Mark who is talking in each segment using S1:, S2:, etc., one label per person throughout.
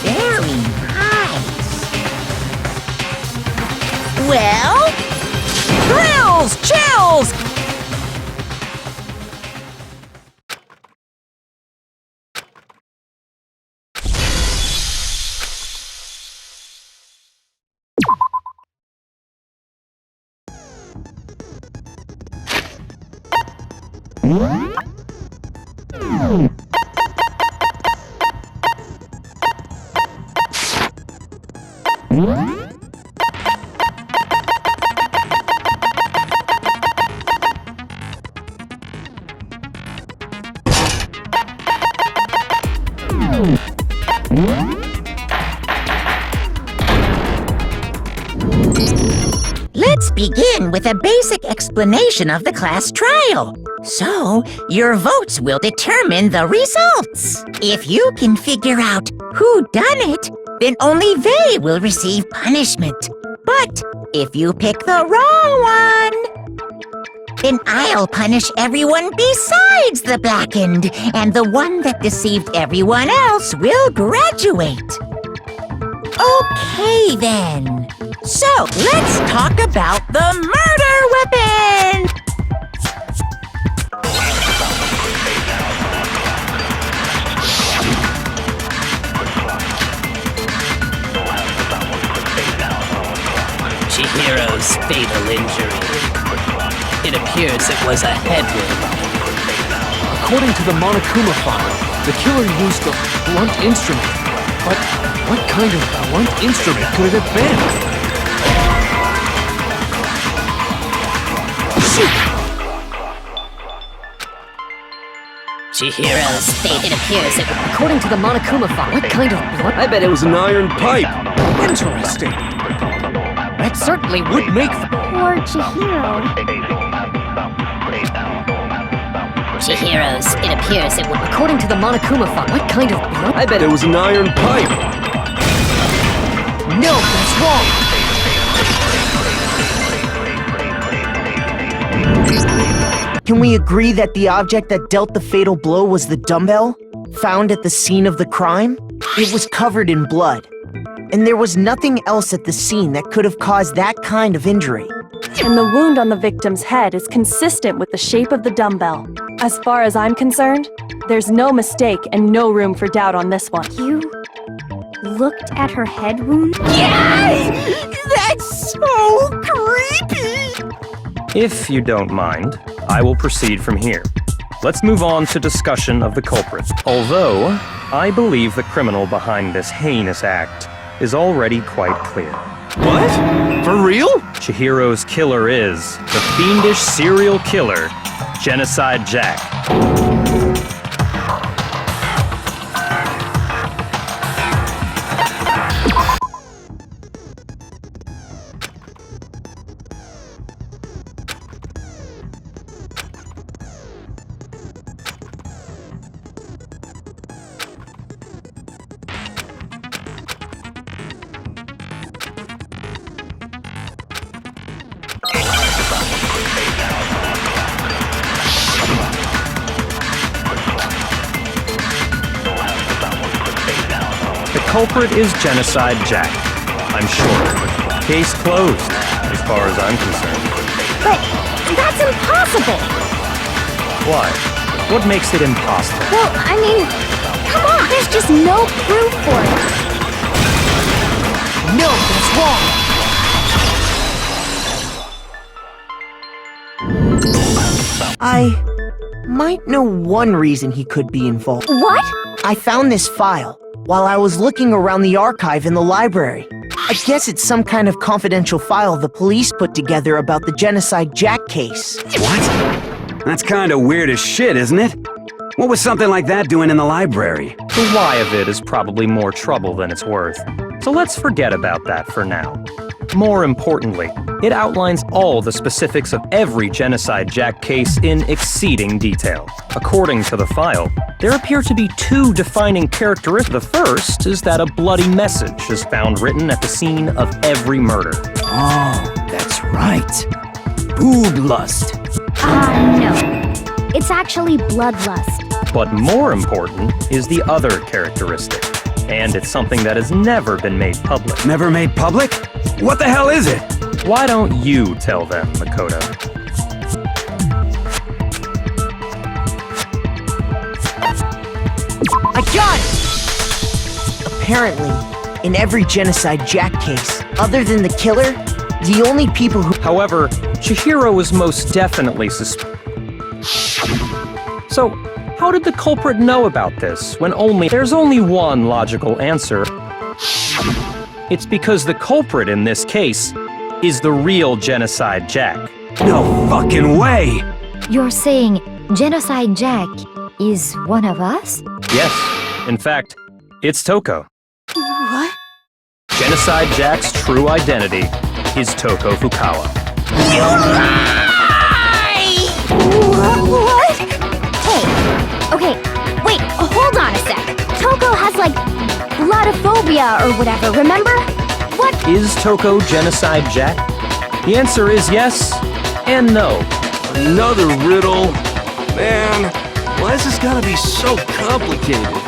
S1: Very nice. Well,
S2: Thrills! Chills!
S1: let's begin with a basic explanation of the class trial. So, your votes will determine the results. If you can figure out who done it, then only they will receive punishment. But if you pick the wrong one, then I'll punish everyone besides the blackened, and the one that deceived everyone else will graduate. Okay, then. So, let's talk about the murder weapon!
S3: Chihiro's fatal injury. It appears it was a head wound.
S4: According to the Monokuma file, the killer used a blunt instrument. But what kind of blunt instrument could it have been? Shoot!
S3: Chihiro's fate, it appears it was...
S2: According to the Monokuma file, what kind of blunt?
S4: I bet it was an iron pipe. Interesting.
S2: That certainly would make...
S5: Poor Chihiro.
S3: Chihiro's, it appears it was...
S2: According to the Monokuma file, what kind of blunt?
S4: I bet it was an iron pipe.
S2: No, that's wrong!
S6: Can we agree that the object that dealt the fatal blow was the dumbbell, found at the scene of the crime? It was covered in blood, and there was nothing else at the scene that could have caused that kind of injury.
S5: And the wound on the victim's head is consistent with the shape of the dumbbell. As far as I'm concerned, there's no mistake and no room for doubt on this one.
S7: You looked at her head wound?
S1: Yay! That's so creepy!
S8: If you don't mind, I will proceed from here. Let's move on to discussion of the culprit. Although, I believe the criminal behind this heinous act is already quite clear.
S4: What? For real?
S8: Chihiro's killer is the fiendish serial killer, Genocide Jack. The culprit is Genocide Jack, I'm sure. Case closed, as far as I'm concerned.
S7: But that's impossible!
S8: Why? What makes it impossible?
S7: Well, I mean, come on! There's just no proof for it.
S2: No, that's wrong!
S6: I might know one reason he could be involved.
S7: What?
S6: I found this file while I was looking around the archive in the library. I guess it's some kind of confidential file the police put together about the Genocide Jack case.
S9: What? That's kind of weird as shit, isn't it? What was something like that doing in the library?
S8: The why of it is probably more trouble than it's worth. So let's forget about that for now. More importantly, it outlines all the specifics of every Genocide Jack case in exceeding detail. According to the file, there appear to be two defining characteristics. The first is that a bloody message is found written at the scene of every murder.
S9: Oh, that's right. Boob lust.
S7: No. It's actually bloodlust.
S8: But more important is the other characteristic. And it's something that has never been made public.
S9: Never made public? What the hell is it?
S8: Why don't you tell them, Makoto?
S6: I got it! Apparently, in every Genocide Jack case, other than the killer, the only people who—
S8: However, Chihiro was most definitely So, how did the culprit know about this when there's only one logical answer? It's because the culprit in this case is the real Genocide Jack.
S9: No fucking way!
S7: You're saying Genocide Jack is one of us?
S8: Yes, in fact, it's Toko.
S7: What?
S8: Genocide Jack's true identity is Toko Fukawa.
S7: What? Hey, okay, wait, hold on a sec. Toko has like bloodophobia or whatever, remember? What?
S8: Is Toko Genocide Jack? The answer is yes and no.
S4: Another riddle? Man, why has this gotta be so complicated?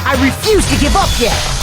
S6: I refuse to give up yet!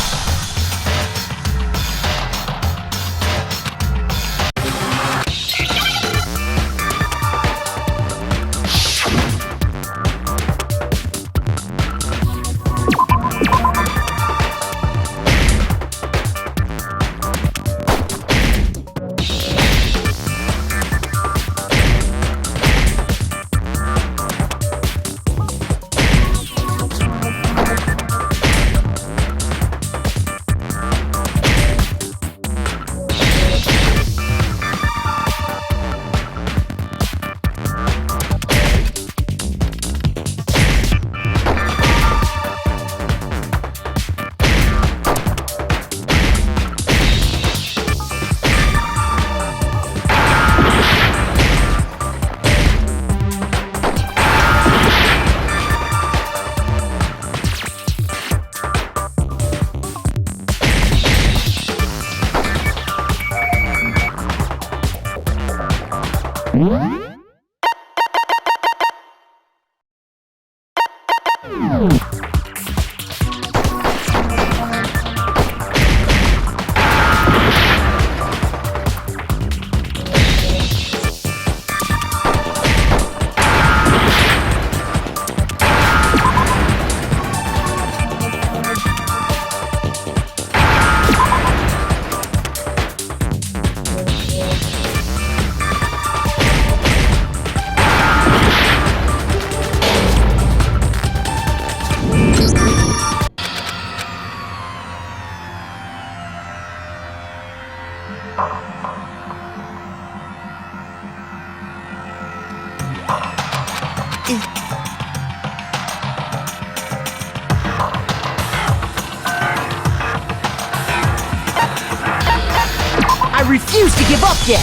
S6: I refuse to give up yet!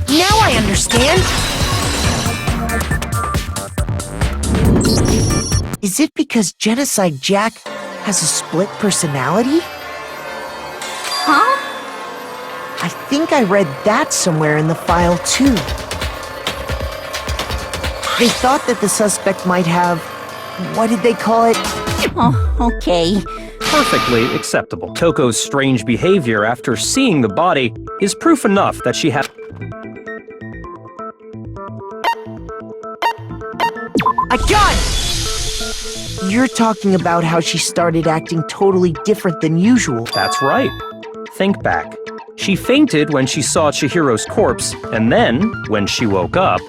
S6: Now I understand! Is it because Genocide Jack has a split personality?
S7: Huh?
S6: I think I read that somewhere in the file, too. They thought that the suspect might have... what did they call it?
S1: Oh, okay.
S8: Perfectly acceptable. Toko's strange behavior after seeing the body is proof enough that she had...
S6: I got it! You're talking about how she started acting totally different than usual.
S8: That's right. Think back. She fainted when she saw Chihiro's corpse, and then, when she woke up...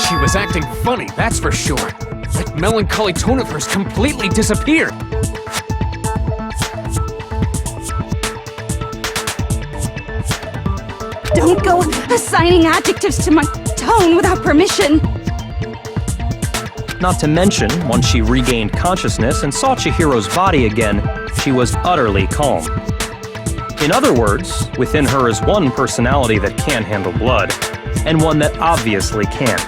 S4: She was acting funny, that's for sure. That melancholy tone of hers completely disappeared.
S10: Don't go assigning adjectives to my tone without permission.
S8: Not to mention, once she regained consciousness and saw Chihiro's body again, she was utterly calm. In other words, within her is one personality that can handle blood, and one that obviously can't.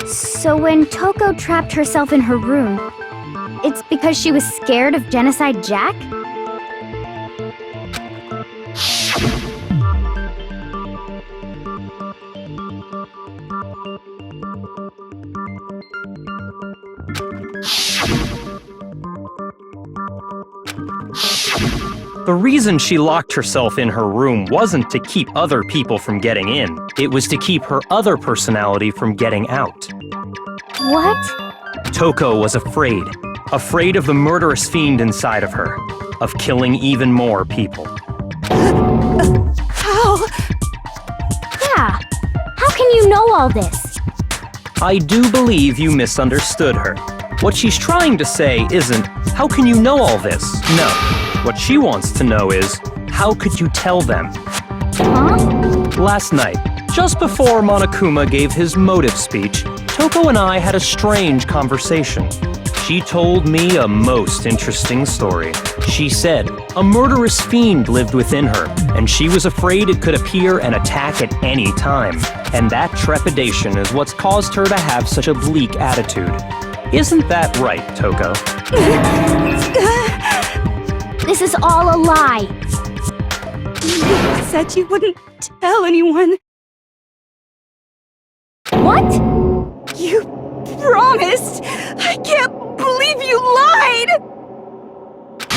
S7: So when Toko trapped herself in her room, it's because she was scared of Genocide Jack?
S8: The reason she locked herself in her room wasn't to keep other people from getting in. It was to keep her other personality from getting out.
S7: What?
S8: Toko was afraid. Afraid of the murderous fiend inside of her. Of killing even more people.
S10: How?
S7: Yeah. How can you know all this?
S8: I do believe you misunderstood her. What she's trying to say isn't, how can you know all this? No. What she wants to know is, how could you tell them?
S7: Huh?
S8: Last night, just before Monokuma gave his motive speech, Toko and I had a strange conversation. She told me a most interesting story. She said a murderous fiend lived within her, and she was afraid it could appear and attack at any time. And that trepidation is what's caused her to have such a bleak attitude. Isn't that right, Toko?
S7: This is all a lie.
S10: You said you wouldn't tell anyone.
S7: What?
S10: You promised! I can't believe you lied!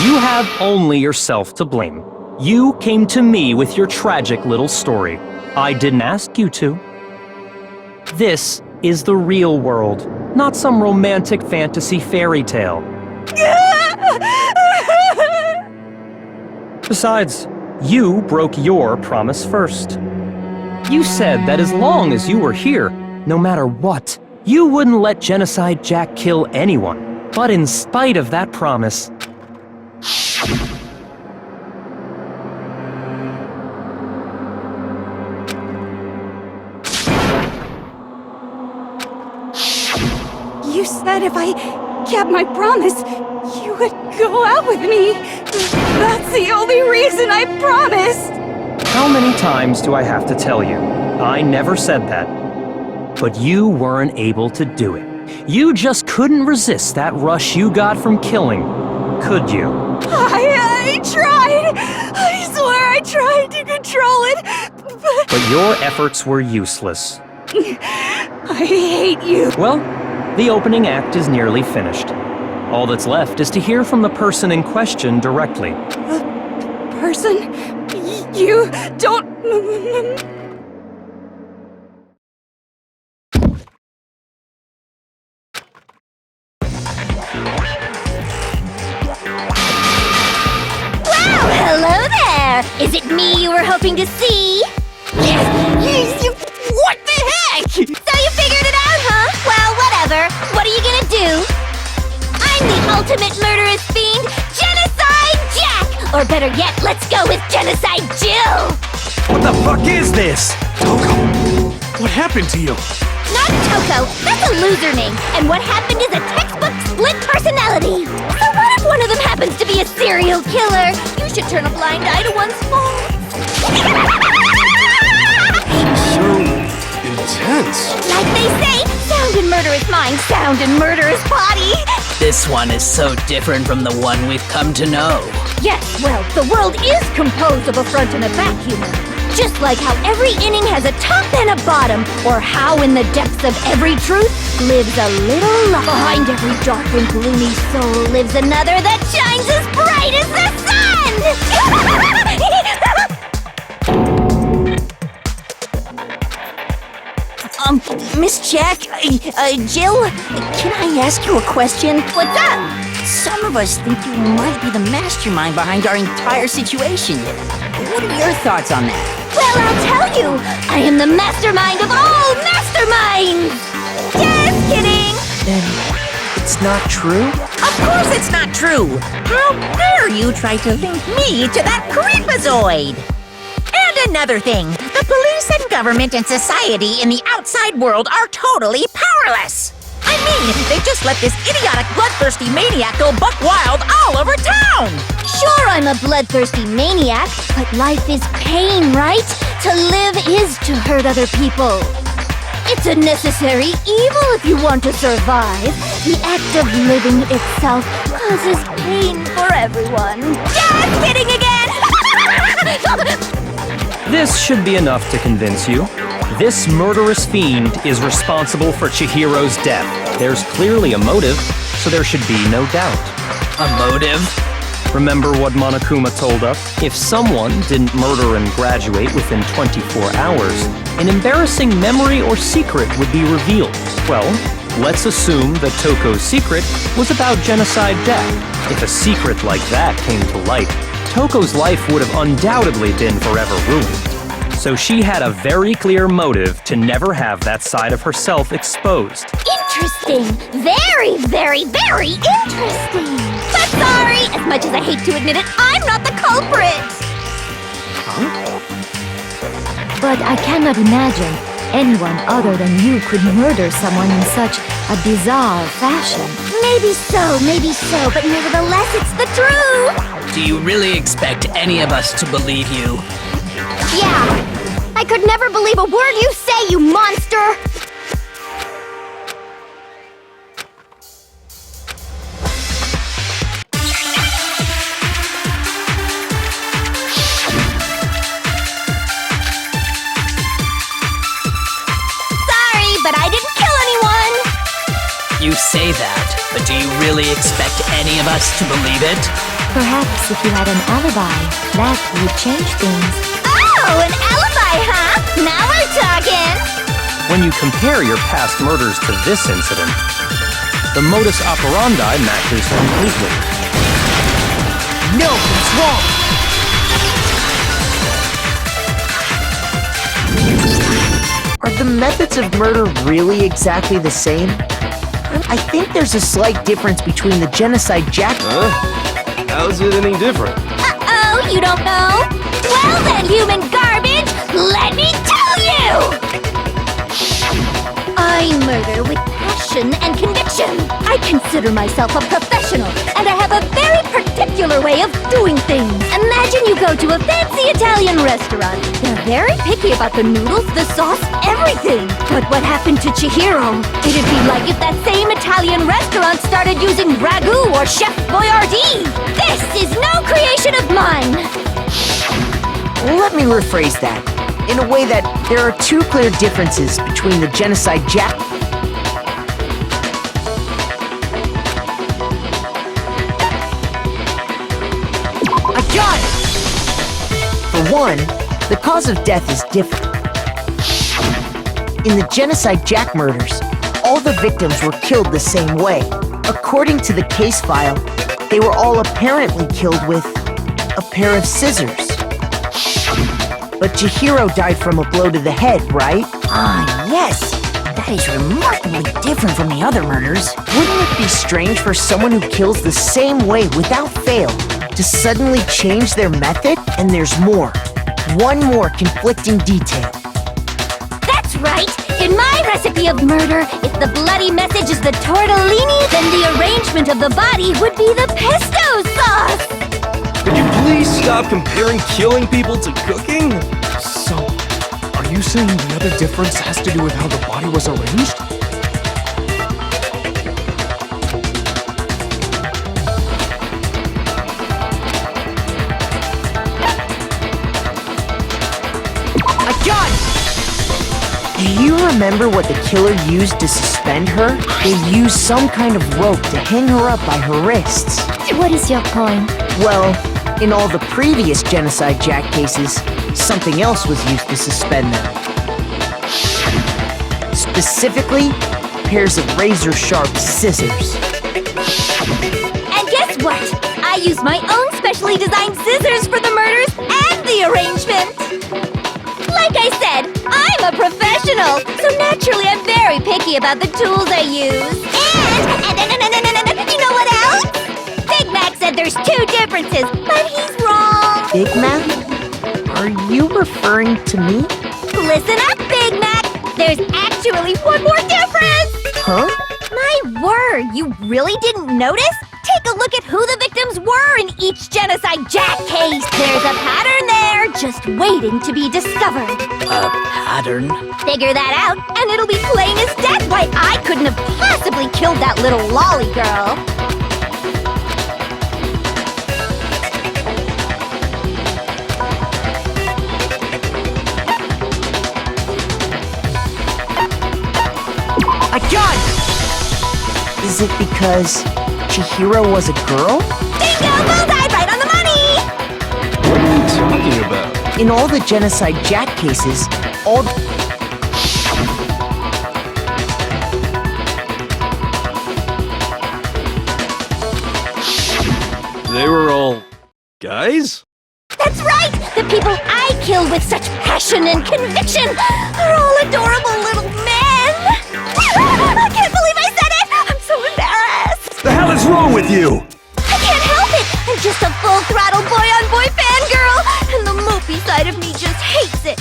S8: You have only yourself to blame. You came to me with your tragic little story. I didn't ask you to. This is the real world, not some romantic fantasy fairy tale. Besides, you broke your promise first. You said that as long as you were here, no matter what, you wouldn't let Genocide Jack kill anyone. But in spite of that promise,
S10: You said if I kept my promise, you would go out with me. That's the only reason I promised.
S8: how many times do I have to tell you? I never said that. But you weren't able to do it. You just couldn't resist that rush you got from killing, could you?
S10: I tried. I swear I tried to control it,
S8: But your efforts were useless.
S10: I hate you.
S8: Well, the opening act is nearly finished. All that's left is to hear from the person in question directly.
S10: person. You don't...
S7: Hello there! Is it me you were hoping to see?
S1: What the heck?
S7: So you figured it out, huh? Well, whatever. What are you gonna do? I'm the ultimate murderous fiend, Genocide Jack! Or better yet, let's go with Genocide Jill!
S9: What the fuck is this?
S4: Toko, what happened to you?
S7: Not Toko, that's a loser name. And what happened is a textbook split personality. So what if one of them happens to be a serial killer? You should turn a blind eye to one's faults.
S4: So intense.
S7: Like they say, sound in murderous mind, sound in murderous body.
S3: This one is so different from the one we've come to know.
S7: Yes, well, the world is composed of a front and a back humor. Just like how every inning has a top and a bottom, or how in the depths of every truth lives a little light. Behind every dark and gloomy soul lives another that shines as bright as the sun!
S1: Miss Jack, Jill, can I ask you a question?
S7: What's up?
S1: Some of us think you might be the mastermind behind our entire situation. What are your thoughts on that?
S7: Well, I'll tell you! I am the mastermind of all masterminds! Just kidding!
S6: Then it's not true?
S1: Of course it's not true! How dare you try to link me to that creepazoid! And another thing, the police and government and society in the outside world are totally powerless! I mean, they just let this idiotic, bloodthirsty maniac go buck wild all over town!
S7: Sure, I'm a bloodthirsty maniac, but life is pain, right? To live is to hurt other people. It's a necessary evil if you want to survive. The act of living itself causes pain for everyone. Just kidding again!
S8: This should be enough to convince you. This murderous fiend is responsible for Chihiro's death. There's clearly a motive, so there should be no doubt.
S3: A motive?
S8: Remember what Monokuma told us? If someone didn't murder and graduate within 24 hours, an embarrassing memory or secret would be revealed. Well, let's assume that Toko's secret was about Genocide Jack. If a secret like that came to light, Toko's life would have undoubtedly been forever ruined. So she had a very clear motive to never have that side of herself exposed.
S7: Interesting. Very, very, very interesting. But sorry, as much as I hate to admit it, I'm not the culprit.
S11: But I cannot imagine anyone other than you could murder someone in such a bizarre fashion.
S7: Maybe so, but nevertheless, it's the truth.
S3: Do you really expect any of us to believe you?
S7: Yeah. I could never believe a word you say, you monster! Sorry, but I didn't kill anyone!
S3: You say that, but do you really expect any of us to believe it?
S11: Perhaps if you had an alibi, that would change things.
S7: Oh, an alibi, huh? Now we're talking!
S8: When you compare your past murders to this incident, the modus operandi matches completely.
S6: No, it's wrong! Are the methods of murder really exactly the same? I think there's a slight difference between the Genocide Jack...
S4: How's it any different?
S7: Uh-oh, you don't know? Well then, human garbage, let me tell you! I murder with passion and conviction. I consider myself a professional, and I have a very particular way of doing things. Imagine you go to a fancy Italian restaurant. They're very picky about the noodles, the sauce, everything. But what happened to Chihiro? It'd be like if that same Italian restaurant started using ragu or Chef Boyardee. This is no creation of mine.
S6: Let me rephrase that, in a way that there are two clear differences between the Genocide Jack... I got it! one, the cause of death is different. In the Genocide Jack murders, all the victims were killed the same way. According to the case file, they were all apparently killed with a pair of scissors. But Chihiro died from a blow to the head, right?
S1: Ah, yes. That is remarkably different from the other murders.
S6: Wouldn't it be strange for someone who kills the same way without fail to suddenly change their method? And there's more. One more conflicting detail.
S7: That's right! In my recipe of murder, if the bloody message is the tortellini, then the arrangement of the body would be the pesto sauce!
S12: Could you please stop comparing killing people to cooking?
S4: So, are you saying the other difference has to do with how the body was arranged?
S6: Do you remember what the killer used to suspend her? They used some kind of rope to hang her up by her wrists.
S11: What is your point?
S6: Well, in all the previous Genocide Jack cases, something else was used to suspend them. Specifically, pairs of razor-sharp scissors.
S7: And guess what? I used my own specially designed scissors for the murders and the arrangement! Like I said, I'm a professional, so naturally I'm very picky about the tools I use. And you know what else? Big Mac said there's two differences, but he's wrong.
S6: Big Mac? Are you referring to me?
S7: Listen up, Big Mac. There's actually one more difference.
S6: Huh?
S7: My word, you really didn't notice? Take a look at who the victims were in each Genocide Jack case. There's a pattern there, just waiting to be discovered.
S3: A pattern?
S7: Figure that out, and it'll be plain as death why I couldn't have possibly killed that little lolly girl.
S6: I got it! Is it because Chihiro was a girl?
S7: Bingo! Bullseye! Right on the money!
S12: What are you talking about?
S6: In all the Genocide Jack cases, all...
S12: They were all... guys?
S7: That's right! The people I kill with such passion and conviction are all adorable little men! I can't believe I said it! I'm so embarrassed!
S9: The hell is wrong with you?
S7: I can't help it! I'm just a full-throttle boy-on-boy fangirl, and the mopey side of me just hates it.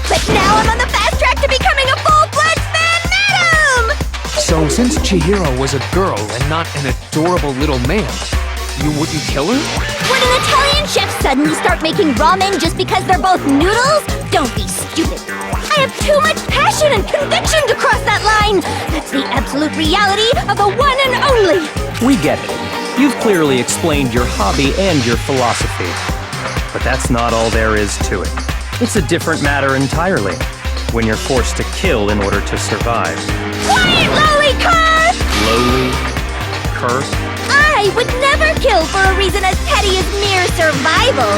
S7: But now I'm on the fast track to becoming a full-fledged fan madam!
S4: So, since Chihiro was a girl and not an adorable little man, you wouldn't kill her?
S7: Would an Italian chef suddenly start making ramen just because they're both noodles? Don't be stupid. I have too much passion and conviction to cross that line. That's the absolute reality of the one and only.
S8: We get it. You've clearly explained your hobby and your philosophy. But that's not all there is to it. It's a different matter entirely. When you're forced to kill in order to survive.
S7: Quiet, lowly cur!
S8: Lowly? Cur?
S7: I would never kill for a reason as petty as mere survival.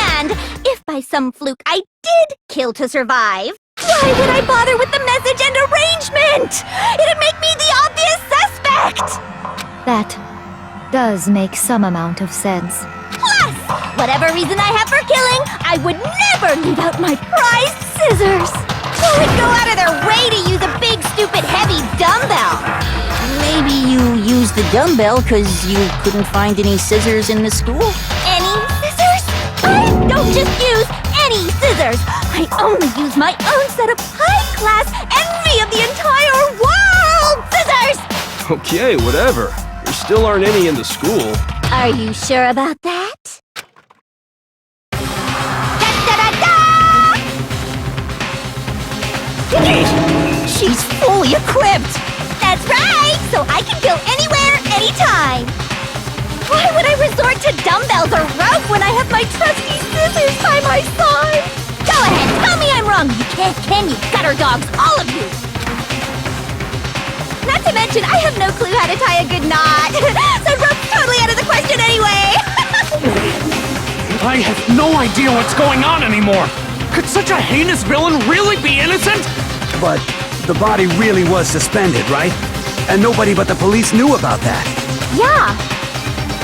S7: And if by some fluke I did kill to survive, why would I bother with the message and arrangement? It'd make me the obvious suspect!
S11: That does make some amount of sense.
S7: Plus, whatever reason I have for killing, I would never leave out my prized scissors. Who would go out of their way to use a big, stupid, heavy dumbbell?
S1: Maybe you used the dumbbell because you couldn't find any scissors in the school?
S7: Any scissors? I don't just use any scissors. I only use my own set of high-class envy of the entire world scissors!
S12: Okay, whatever. There still aren't any in the school.
S7: Are you sure about that?
S1: She's fully equipped!
S7: That's right! So I can kill anywhere, anytime! Why would I resort to dumbbells or rope when I have my trusty scissors by my side? Go ahead, tell me I'm wrong, you can't, can you, gutter dogs, all of you! Not to mention, I have no clue how to tie a good knot. So rope's totally out of the question anyway!
S4: I have no no idea what's going on anymore. Could such a heinous villain really be innocent?
S9: But the body really was suspended, right? And nobody but the police knew about that.
S7: Yeah.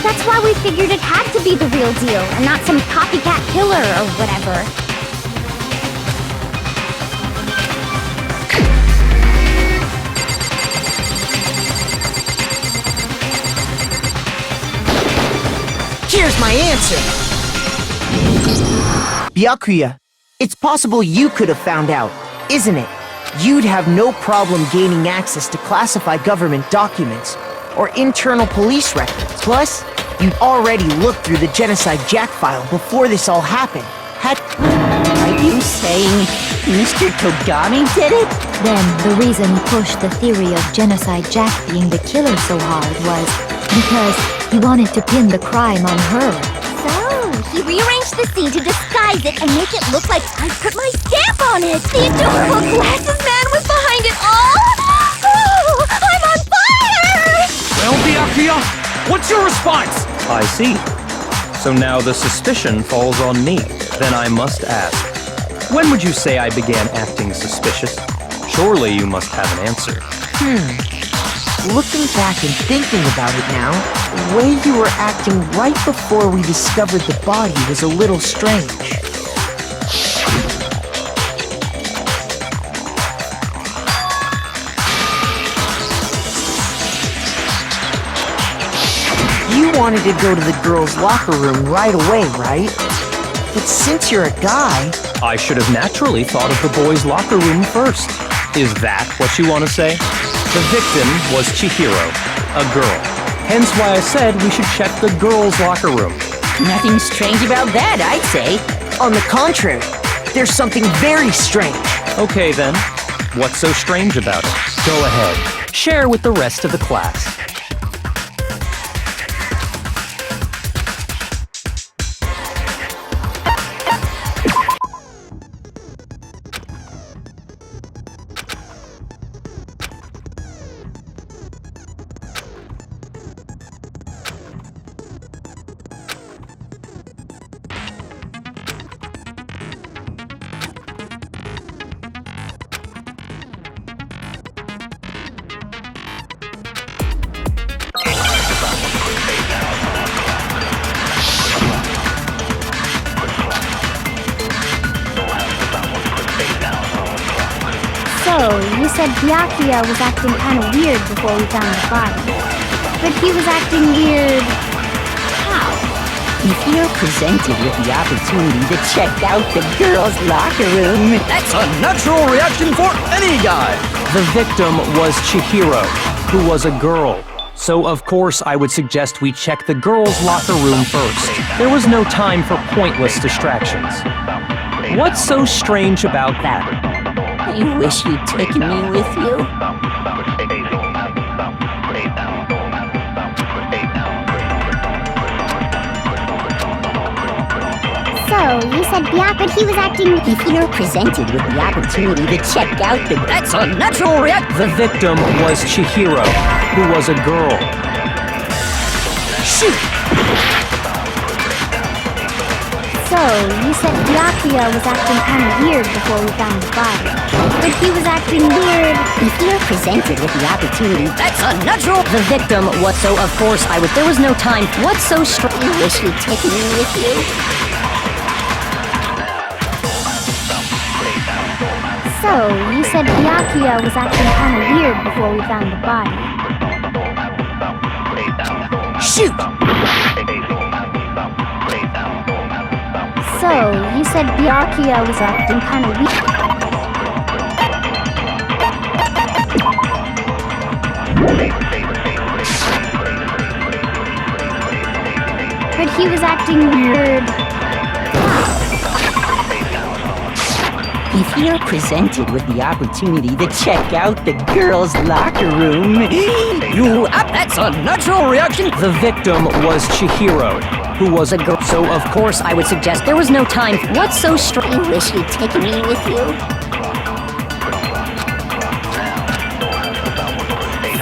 S7: That's why we figured it had to be the real deal and not some copycat killer or whatever.
S6: Here's my answer! Byakuya, it's possible you could have found out, isn't it? You'd have no problem gaining access to classified government documents or internal police records. Plus, you'd already looked through the Genocide Jack file before this all happened.
S1: Are you saying Mr. Togami did it?
S11: Then, the reason he pushed the theory of Genocide Jack being the killer so hard was because he wanted to pin the crime on her.
S7: So, he rearranged the scene to disguise it and make it look like I put my stamp on it! The adorable glasses man was behind it all! Oh, I'm on fire!
S4: Well, Byakuya, what's your response?
S8: I see. So now the suspicion falls on me. Then I must ask, when would you say I began acting suspicious? Surely you must have an answer.
S6: Looking back and thinking about it now, the way you were acting right before we discovered the body was a little strange. You wanted to go to the girls' locker room right away, right? But since you're a guy...
S8: I should have naturally thought of the boys' locker room first. Is that what you want to say? The victim was Chihiro, a girl. Hence why I said we should check the girls' locker room.
S1: Nothing strange about that, I'd say.
S6: On the contrary, there's something very strange.
S8: Okay then, what's so strange about it? Go ahead, share with the rest of the class.
S7: So, you said Byakuya was acting kind of weird before we found the body. But he was acting weird... how?
S1: If you're presented with the opportunity to check out the girls' locker room...
S12: That's a natural reaction for any guy!
S8: The victim was Chihiro, who was a girl. So of course I would suggest we check the girls' locker room first. There was no time for pointless distractions. What's so strange about that?
S1: I wish you'd taken me with you.
S7: So, you said but he was acting...
S1: If you're presented with the opportunity to check out the...
S12: That's a natural reaction!
S8: The victim was Chihiro, who was a girl.
S6: Shoot!
S7: So, you said Byakuya was acting kind of weird before we found the body. But he was acting weird...
S1: If you're presented with the opportunity...
S12: That's a natural...
S2: The victim was so, of course, there was no time. What's so strange?
S1: I wish you'd taken me with you.
S7: So, you said Byakuya was acting kind of weird before we found the body.
S6: Shoot!
S7: So, you said Byakuya was acting kind of weird. But he was acting weird.
S1: If you're presented with the opportunity to check out the girls' locker room...
S12: That's a natural reaction!
S8: The victim was Chihiro, who was a girl.
S2: So, of course, I would suggest there was no time. What's so strange?
S1: I wish you'd taken me with you.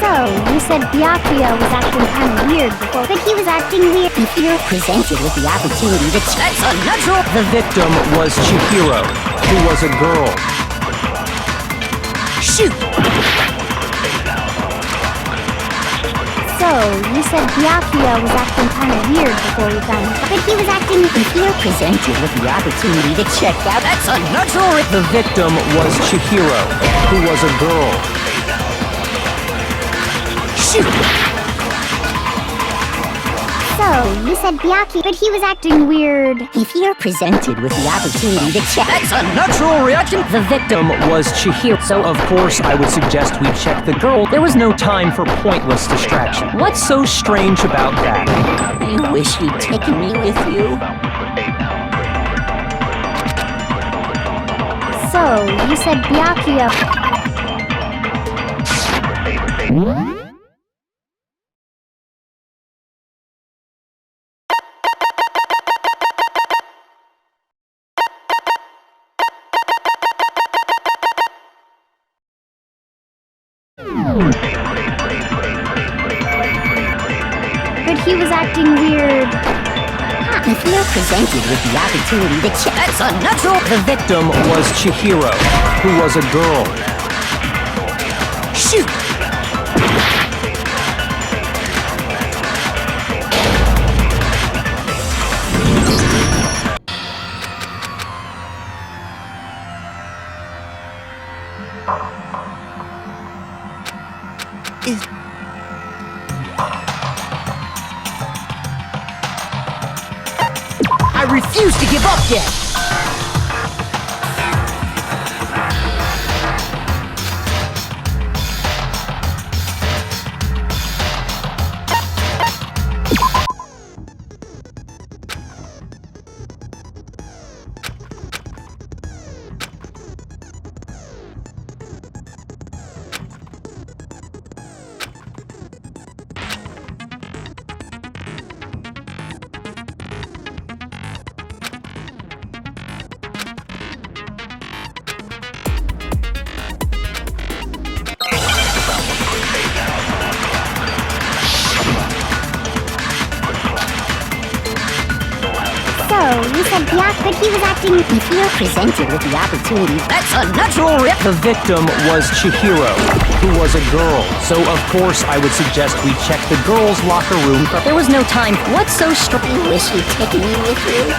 S7: So, you said Byakuya was acting kind of weird before, but he was acting weird. If you're presented with the opportunity to that's unnatural.
S8: The victim was Chihiro, who was a girl.
S6: Shoot!
S7: So, you said Byakuya was acting kind of weird before we found him, but he was acting. If you're presented with the opportunity to check out, that's unnatural.
S8: The victim was Chihiro, who was a girl.
S6: Shoot!
S7: So, you said Byakuya, but he was acting weird. If you're presented with the opportunity to check, that's unnatural reaction.
S8: The victim was Chihiro, so of course I would suggest we check the girl. There was no time for pointless distraction. What's so strange about that?
S7: I wish you'd taken me with you. So, you said Byakuya. But he was acting weird. If you're presented with the opportunity to check, that's unnatural.
S8: The victim was Chihiro, who was a girl.
S6: Shoot! I refuse to give up yet!
S7: You said Byakuya, but he was acting. If you're presented with the opportunity, that's unnatural.
S8: The victim was Chihiro, who was a girl. So of course I would suggest we check the girls' locker room.
S2: There was no time. What's so strange?
S7: I wish you'd taken me with you.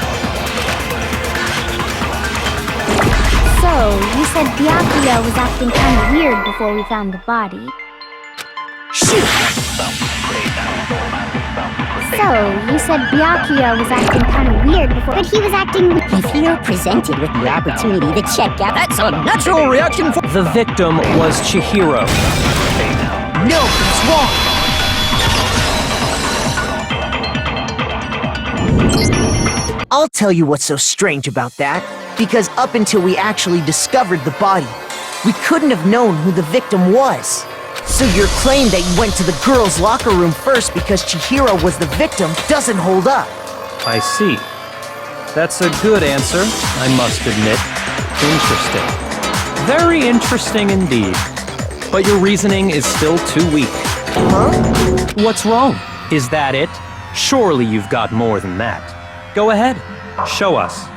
S7: So, you said Byakuya was acting kind of weird before we found the body.
S6: Shoot!
S7: So, you said Byakuya was acting kind of weird before, but he was acting. If you're presented with the opportunity to check out, that's a natural reaction for.
S8: The victim was Chihiro.
S6: No, it's wrong! I'll tell you what's so strange about that. Because up until we actually discovered the body, we couldn't have known who the victim was. So your claim that you went to the girls' locker room first because Chihiro was the victim doesn't hold up.
S8: I see. That's a good answer, I must admit. Interesting. Very interesting indeed. But your reasoning is still too weak.
S6: Huh?
S8: What's wrong? Is that it? Surely you've got more than that. Go ahead. Show us.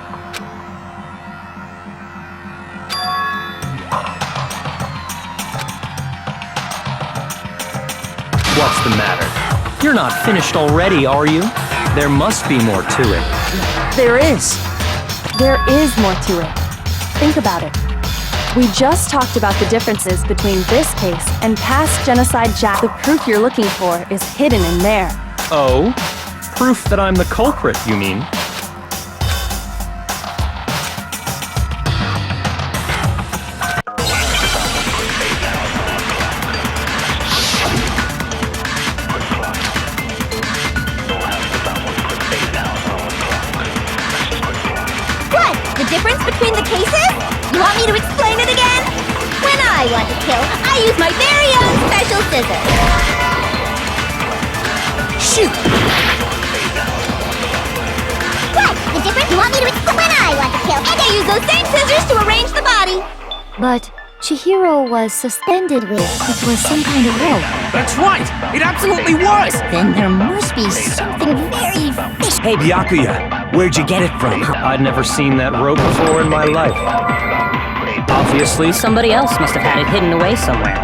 S8: What's the matter? You're not finished already, are you? There must be more to it.
S6: There is.
S5: There is more to it. Think about it. We just talked about the differences between this case and past Genocide Jack. The proof you're looking for is hidden in there.
S8: Oh? Proof that I'm the culprit, you mean?
S7: The difference between the cases? You want me to explain it again? When I want to kill, I use my very own special scissors.
S6: Shoot!
S7: What? The difference? You want me to explain when I want to kill, and I use those same scissors to arrange the body.
S11: But Chihiro was suspended with. It was some kind of rope.
S4: That's right! It absolutely was!
S7: Then there must be something very fishy.
S9: Hey, Byakuya, where'd you get it from?
S8: I'd never seen that rope before in my life. Obviously,
S2: Somebody else must have had it hidden away somewhere.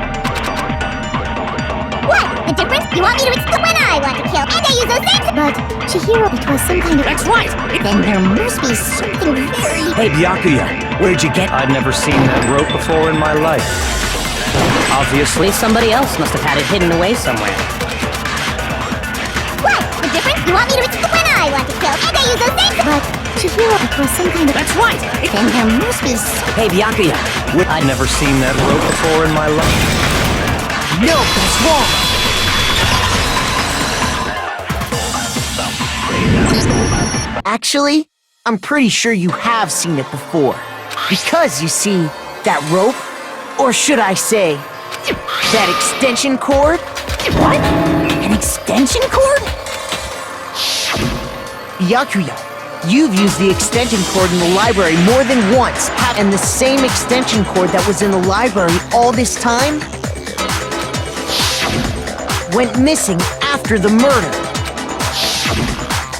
S7: What? The difference? You want me to explain when I want to kill, and I use those same.
S11: But Chihiro, it was some kind of.
S4: That's right!
S7: Then there must be something very.
S9: Hey, Byakuya, where'd you get...
S8: I'd never seen that rope before in my life. Obviously,
S2: Somebody else must have had it hidden away somewhere.
S7: What? The difference? You want me to explain when I want to kill, and I use those same.
S11: But Chihiro, it was some kind of.
S4: That's right!
S7: Then there must be something.
S9: Hey, Byakuya,
S8: I'd never seen that rope before in my life.
S6: No, that's wrong! Actually, I'm pretty sure you have seen it before. Because, you see, that rope, or should I say, that extension cord?
S1: What? An extension cord?
S6: Byakuya, you've used the extension cord in the library more than once, and the same extension cord that was in the library all this time went missing after the murder.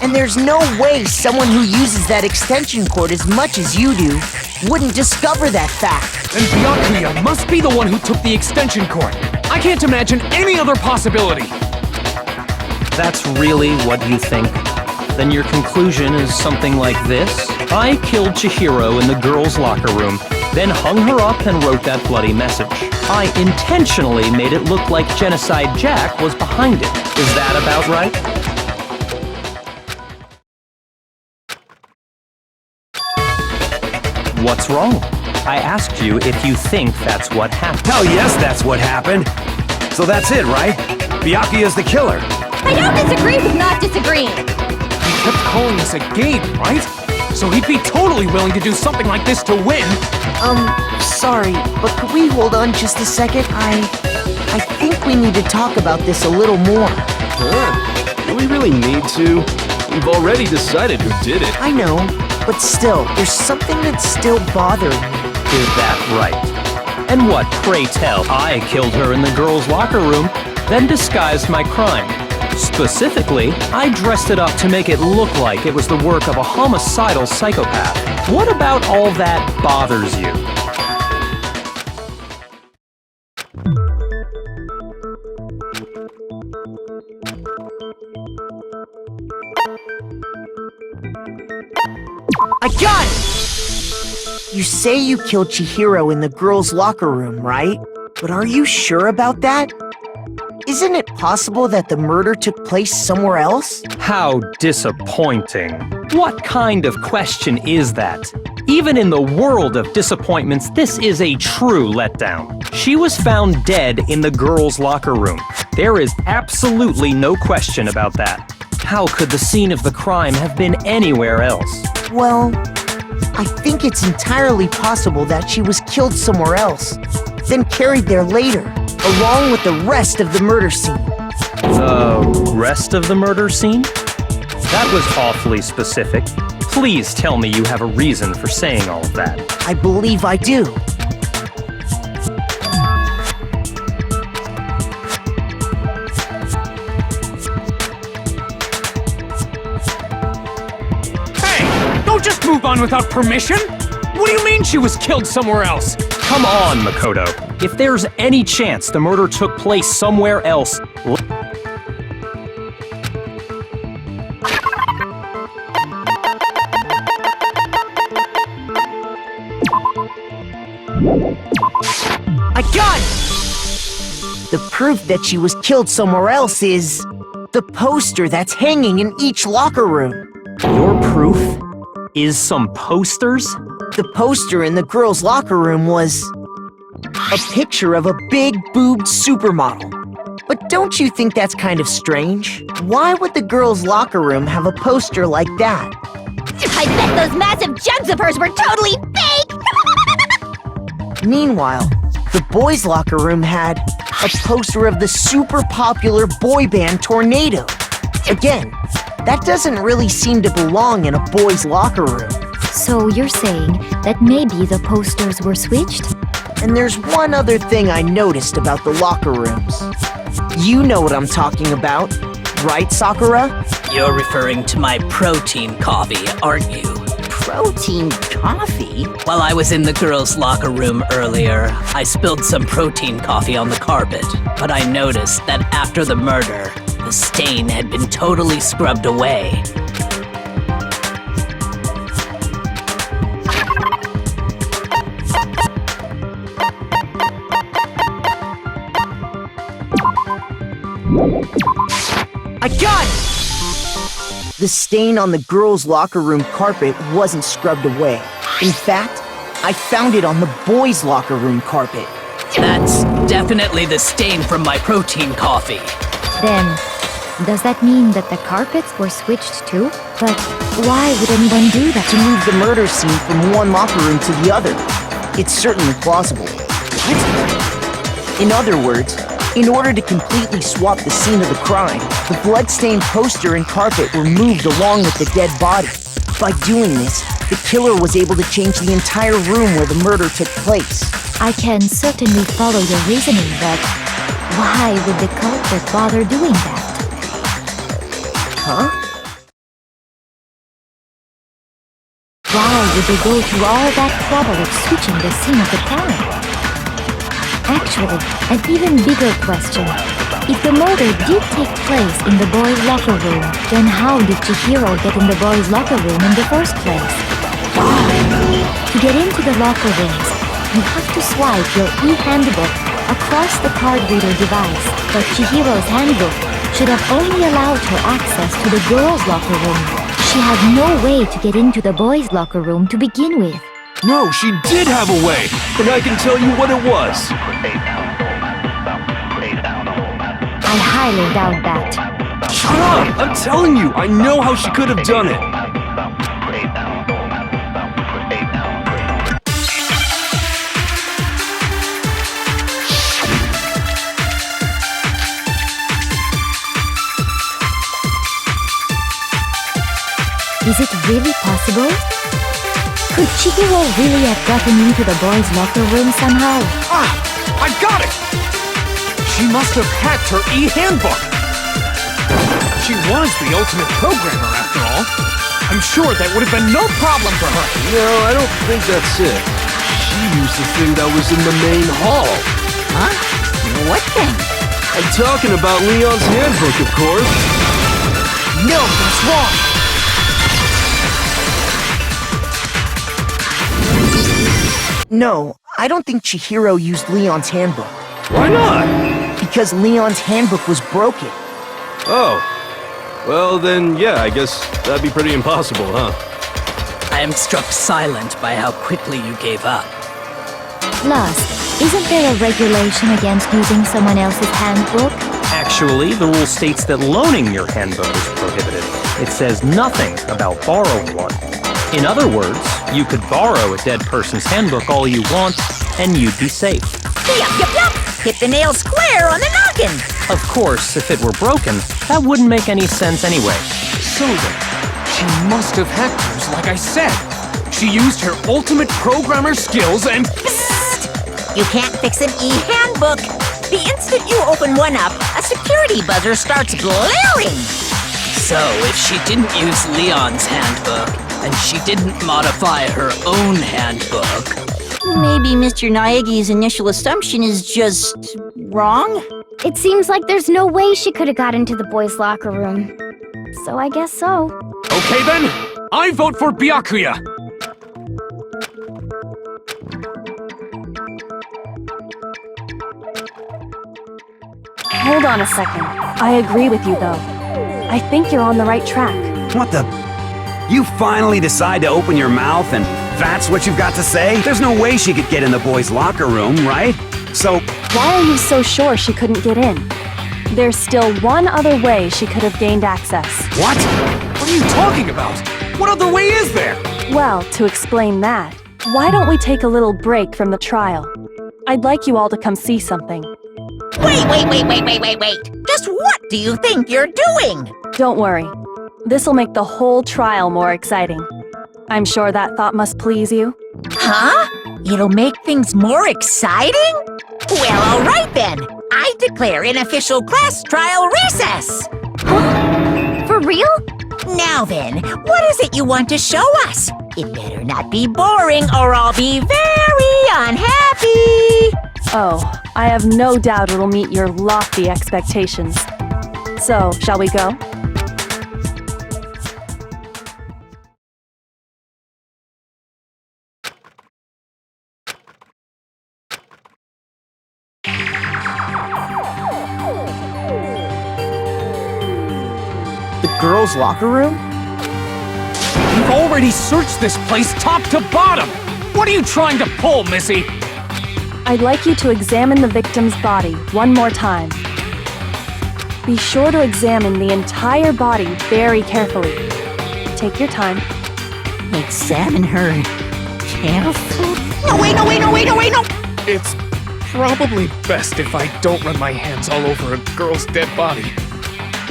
S6: And there's no way someone who uses that extension cord as much as you do wouldn't discover that fact.
S4: And Byakuya must be the one who took the extension cord. I can't imagine any other possibility.
S8: That's really what you think? Then your conclusion is something like this? I killed Chihiro in the girls' locker room, then hung her up and wrote that bloody message. I intentionally made it look like Genocide Jack was behind it. Is that about right? What's wrong? I asked you if you think that's what happened.
S9: Hell yes, that's what happened. So that's it, right? Byakuya's the killer.
S7: I don't disagree with not disagreeing.
S4: He kept calling this a game, right? So he'd be totally willing to do something like this to win.
S6: Sorry, but could we hold on just a second? I think we need to talk about this a little more.
S12: Do we really need to? We've already decided who did it.
S6: I know, but still, there's something that's still bothering me.
S8: Is that right? And what, pray tell? I killed her in the girls' locker room, then disguised my crime. Specifically, I dressed it up to make it look like it was the work of a homicidal psychopath. What about all that bothers you?
S6: I got it! You say you killed Chihiro in the girls' locker room, right? But are you sure about that? Isn't it possible that the murder took place somewhere else?
S8: How disappointing. What kind of question is that? Even in the world of disappointments, this is a true letdown. She was found dead in the girls' locker room. There is absolutely no question about that. How could the scene of the crime have been anywhere else?
S6: Well, I think it's entirely possible that she was killed somewhere else, then carried there later, along with the rest of the murder scene.
S8: The rest of the murder scene? That was awfully specific. Please tell me you have a reason for saying all of that.
S6: I believe I do.
S4: Hey, don't just move on without permission. What do you mean she was killed somewhere else?
S8: Come on, Makoto. If there's any chance the murder took place somewhere else,
S6: I got it! The proof that she was killed somewhere else is the poster that's hanging in each locker room.
S8: your proof is some posters?
S6: The poster in the girls' locker room was a picture of a big boobed supermodel. But don't you think that's kind of strange? Why would the girls' locker room have a poster like that?
S7: I bet those massive jugs of hers were totally fake!
S6: Meanwhile, the boys' locker room had a poster of the super popular boy band Tornado. Again, that doesn't really seem to belong in a boys' locker room.
S11: So you're saying that maybe the posters were switched?
S6: And there's one other thing I noticed about the locker rooms. You know what I'm talking about, right, Sakura?
S3: You're referring to my protein coffee, aren't you?
S1: Protein coffee?
S3: While I was in the girls' locker room earlier, I spilled some protein coffee on the carpet, but I noticed that after the murder, the stain had been totally scrubbed away.
S6: I got it! The stain on the girls' locker room carpet wasn't scrubbed away. In fact, I found it on the boys' locker room carpet.
S3: That's definitely the stain from my protein coffee.
S11: Then, does that mean that the carpets were switched too? But why would anyone do that?
S6: To move the murder scene from one locker room to the other. It's certainly plausible. What? In other words, in order to completely swap the scene of the crime, the blood-stained poster and carpet were moved along with the dead body. By doing this, the killer was able to change the entire room where the murder took place.
S11: I can certainly follow your reasoning, but why would the culprit bother doing that?
S6: Huh?
S11: Why would they go through all that trouble of switching the scene of the crime? Actually, an even bigger question. If the murder did take place in the boys' locker room, then how did Chihiro get in the boys' locker room in the first place? To get into the locker rooms, you have to swipe your e-handbook across the card reader device, but Chihiro's handbook should have only allowed her access to the girls' locker room. She had no way to get into the boys' locker room to begin with.
S12: No, she did have a way, and I can tell you what it was.
S11: I highly doubt that.
S12: Shut up! I'm telling you, I know how she could have done it.
S11: Is it really possible? Could Chihiro really have gotten into the boys' locker room somehow?
S4: Ah! I got it! She must have hacked her e-handbook! She was the ultimate programmer, after all. I'm sure that would have been no problem for her.
S12: No, I don't think that's it. She used the thing that was in the main hall.
S1: Huh? What thing?
S12: I'm talking about Leon's handbook, of course.
S6: No, that's wrong! No, I don't think Chihiro used Leon's handbook.
S12: Why not?
S6: Because Leon's handbook was broken.
S12: Oh. Well, then, yeah, I guess that'd be pretty impossible, huh?
S3: I am struck silent by how quickly you gave up.
S11: Plus, isn't there a regulation against using someone else's handbook?
S8: Actually, the rule states that loaning your handbook is prohibited. It says nothing about borrowing one. In other words, you could borrow a dead person's handbook all you want, and you'd be safe.
S1: Yup! Hit the nail square on the noggin!
S8: Of course, if it were broken, that wouldn't make any sense anyway.
S4: So then, she must have hacked hers like I said. She used her ultimate programmer skills and...
S1: Psst! You can't fix an e-handbook! The instant you open one up, a security buzzer starts blaring!
S3: So, if she didn't use Leon's handbook, and she didn't modify her own handbook...
S7: Maybe Mr. Naegi's initial assumption is just wrong?
S13: It seems like there's no way she could have got into the boys' locker room. So I guess so.
S4: Okay then, I vote for Byakuya!
S5: Hold on a second. I agree with you, though. I think you're on the right track.
S9: What the? You finally decide to open your mouth and that's what you've got to say? There's no way she could get in the boys' locker room, right? So...
S5: Why are you so sure she couldn't get in? There's still one other way she could have gained access.
S9: What?
S4: What are you talking about? What other way is there?
S5: Well, to explain that, why don't we take a little break from the trial? I'd like you all to come see something.
S1: Wait! Just what do you think you're doing?
S5: Don't worry. This'll make the whole trial more exciting. I'm sure that thought must please you.
S1: Huh? It'll make things more exciting? Well, all right then. I declare an official class trial recess.
S13: For real?
S1: Now then, what is it you want to show us? It better not be boring or I'll be very unhappy.
S5: Oh, I have no doubt it'll meet your lofty expectations. So, shall we go?
S6: The girls' locker room?
S4: We've already searched this place top to bottom! What are you trying to pull, Missy?
S5: I'd like you to examine the victim's body one more time. Be sure to examine the entire body very carefully. Take your time.
S1: Examine her carefully. No!
S4: It's probably best if I don't run my hands all over a girl's dead body.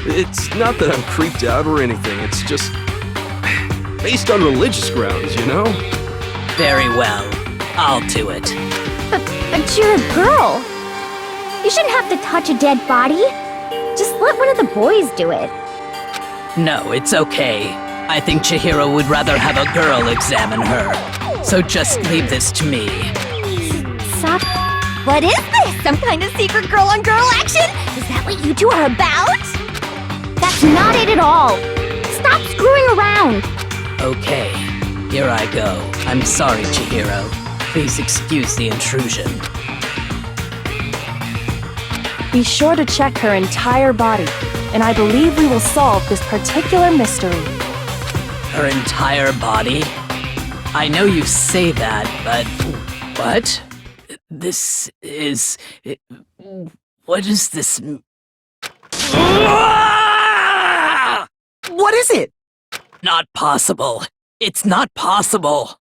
S12: It's not that I'm creeped out or anything, it's just based on religious grounds, you know?
S3: Very well. I'll do it.
S13: But you're a girl. You shouldn't have to touch a dead body. Just let one of the boys do it.
S3: No, it's okay. I think Chihiro would rather have a girl examine her. So just leave this to me.
S13: Stop.
S7: What is this? Some kind of secret girl-on-girl action? Is that what you two are about?
S13: That's not it at all. Stop screwing around.
S3: Okay, here I go. I'm sorry, Chihiro. Please excuse the intrusion.
S5: Be sure to check her entire body, and I believe we will solve this particular mystery.
S3: Her entire body? I know you say that, but... What? This is... What is this...
S6: What is it?
S3: Not possible. It's not possible.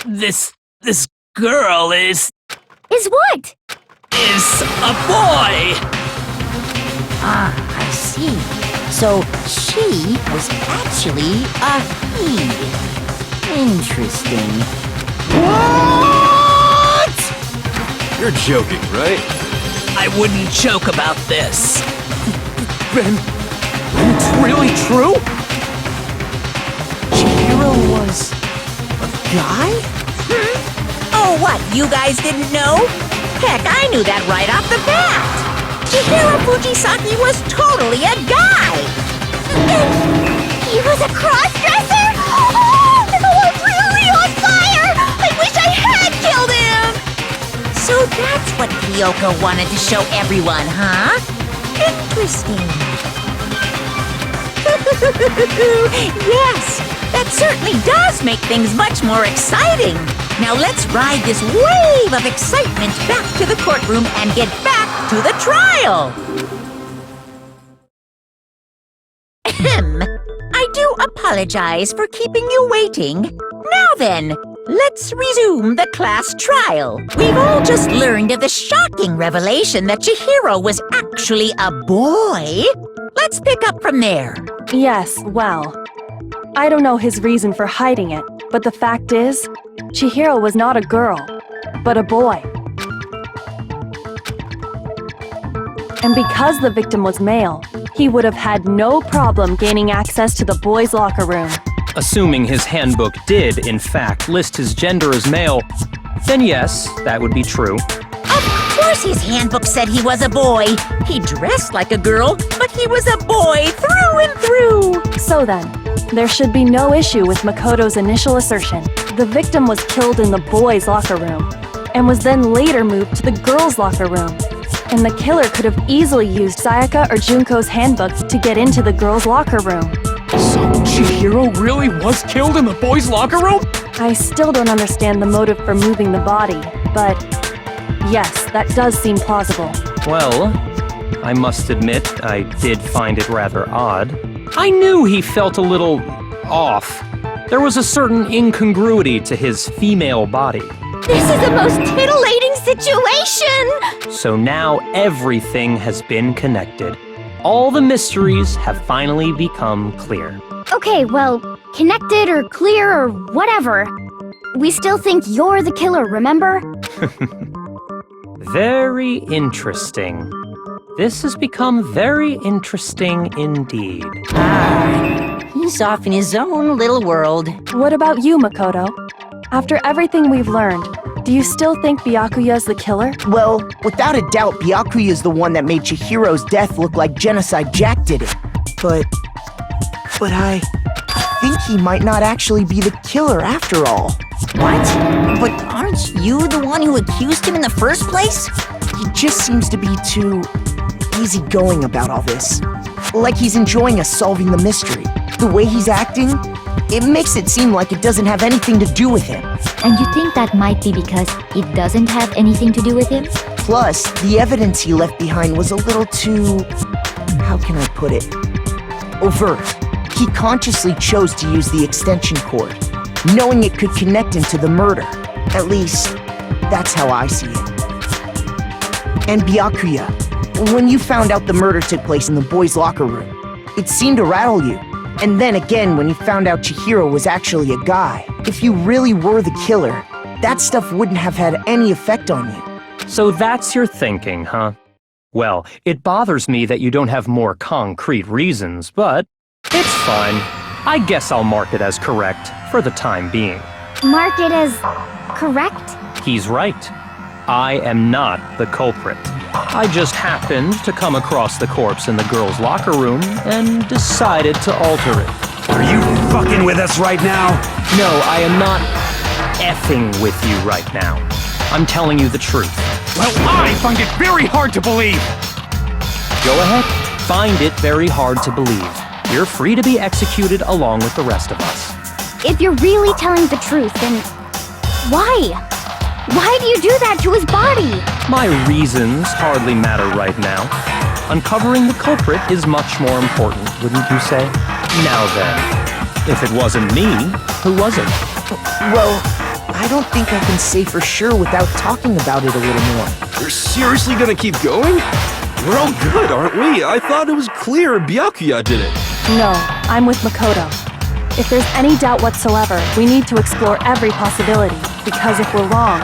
S3: This girl is
S13: what?
S3: Is a boy!
S1: Ah, I see. So she was actually a he. Interesting.
S6: What?
S12: You're joking, right?
S3: I wouldn't joke about this.
S4: Then it's really true?
S6: Chihiro was a guy?
S1: Oh, what, you guys didn't know? Heck, I knew that right off the bat. Chihiro Fujisaki was totally a guy.
S7: He was a cross-dresser? Oh, I'm really on fire! I wish I had killed him!
S1: So that's what Kyoko wanted to show everyone, huh? Interesting. Yes, that certainly does make things much more exciting. Now let's ride this wave of excitement back to the courtroom and get back to the trial. Ahem. I do apologize for keeping you waiting. Now then, let's resume the class trial. We've all just learned of the shocking revelation that Chihiro was actually a boy. Let's pick up from there.
S5: Yes, well, I don't know his reason for hiding it, but the fact is, Chihiro was not a girl, but a boy. And because the victim was male, he would have had no problem gaining access to the boys' locker room.
S8: Assuming his handbook did, in fact, list his gender as male, then yes, that would be true.
S1: Of course his handbook said he was a boy. He dressed like a girl, but he was a boy through and through.
S5: So then, there should be no issue with Makoto's initial assertion. The victim was killed in the boys' locker room, and was then later moved to the girls' locker room. And the killer could have easily used Sayaka or Junko's handbook to get into the girls' locker room.
S4: So Chihiro really was killed in the boys' locker room?
S5: I still don't understand the motive for moving the body, but yes, that does seem plausible.
S8: Well, I must admit, I did find it rather odd. I knew he felt a little off. There was a certain incongruity to his female body.
S7: This is the most titillating situation!
S8: So now everything has been connected. All the mysteries have finally become clear.
S13: Okay, well, connected or clear or whatever. We still think you're the killer, remember?
S8: Very interesting. This has become very interesting indeed.
S1: He's off in his own little world.
S5: What about you, Makoto? After everything we've learned, do you still think Byakuya's the killer?
S6: Well, without a doubt, Byakuya is the one that made Chihiro's death look like Genocide Jack did it. But I think he might not actually be the killer after all.
S1: What? But aren't you the one who accused him in the first place?
S6: He just seems to be too easygoing about all this. Like he's enjoying us solving the mystery. The way he's acting, it makes it seem like it doesn't have anything to do with him.
S11: And you think that might be because it doesn't have anything to do with him?
S6: Plus, the evidence he left behind was a little too... how can I put it? Overt. He consciously chose to use the extension cord, knowing it could connect him to the murder. At least, that's how I see it. And Byakuya, when you found out the murder took place in the boys' locker room, it seemed to rattle you. And then again, when you found out Chihiro was actually a guy, if you really were the killer, that stuff wouldn't have had any effect on you.
S8: So that's your thinking, huh? Well, it bothers me that you don't have more concrete reasons, but it's fine. I guess I'll mark it as correct for the time being.
S13: Mark it as correct?
S8: He's right. I am not the culprit. I just happened to come across the corpse in the girls' locker room and decided to alter it.
S9: Are you fucking with us right now?
S8: No, I am not effing with you right now. I'm telling you the truth.
S4: Well, I find it very hard to believe!
S8: Go ahead. Find it very hard to believe. You're free to be executed along with the rest of us.
S13: If you're really telling the truth, then why? Why do you do that to his body?
S8: My reasons hardly matter right now. Uncovering the culprit is much more important, wouldn't you say? Now then, if it wasn't me, who was it?
S6: Well, I don't think I can say for sure without talking about it a little more.
S12: You're seriously gonna keep going? We're all good, aren't we? I thought it was clear Byakuya did it.
S5: No, I'm with Makoto. If there's any doubt whatsoever, we need to explore every possibility, because if we're wrong,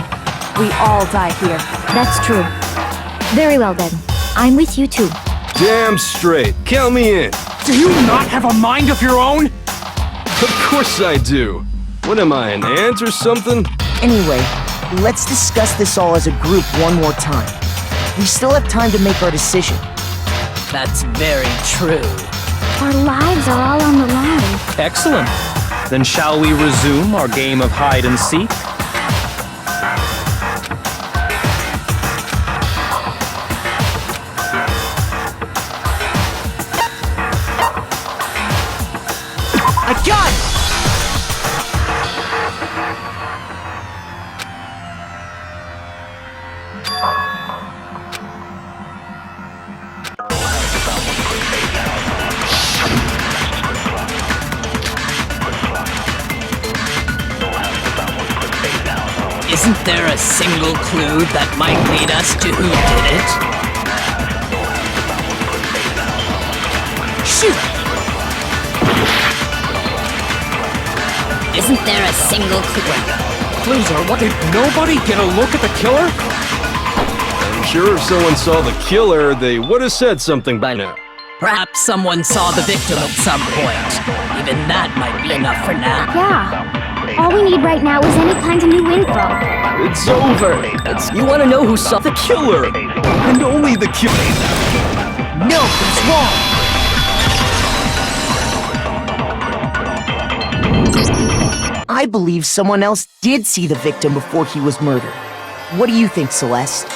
S5: we all die here.
S11: That's true. Very well then. I'm with you too.
S12: Damn straight. Count me in.
S4: Do you not have a mind of your own?
S12: Of course I do. What am I, an ant or something?
S6: Anyway, let's discuss this all as a group one more time. We still have time to make our decision.
S3: That's very true.
S13: Our lives are all on the line.
S8: Excellent. Then shall we resume our game of hide and seek?
S6: I got it!
S3: Isn't there a single clue that might lead us to who did it?
S1: Shoot!
S3: Isn't there a single clue?
S4: Clues are what? Did nobody get a look at the killer?
S12: I'm sure if someone saw the killer, they would have said something by now.
S3: Perhaps someone saw the victim at some point. Even that might be enough for now.
S13: Yeah. All we need right now is any kind of new info.
S12: It's over.
S3: You want to know who saw the
S12: Killer! And only the killer.
S6: No, it's wrong! I believe someone else did see the victim before he was murdered. What do you think, Celeste?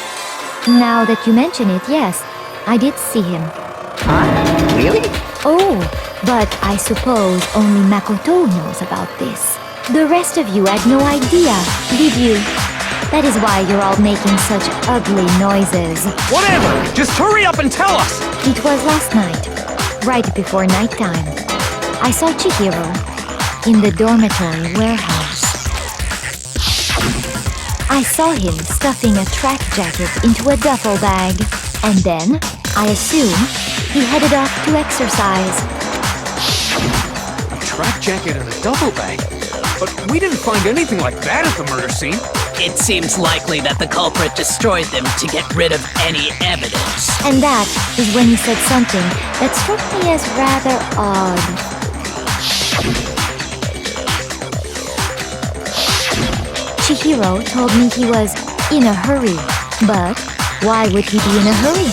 S11: Now that you mention it, yes, I did see him.
S1: Huh? Really?
S11: Oh, but I suppose only Makoto knows about this. The rest of you had no idea, did you? That is why you're all making such ugly noises.
S4: Whatever! Just hurry up and tell us!
S11: It was last night, right before nighttime. I saw Chihiro in the dormitory warehouse. I saw him stuffing a track jacket into a duffel bag, and then, I assume, he headed off to exercise.
S4: A track jacket and a duffel bag? but we didn't find anything like that at the murder scene.
S3: It seems likely that the culprit destroyed them to get rid of any evidence.
S11: And that is when he said something that struck me as rather odd. Chihiro told me he was in a hurry. But why would he be in a hurry?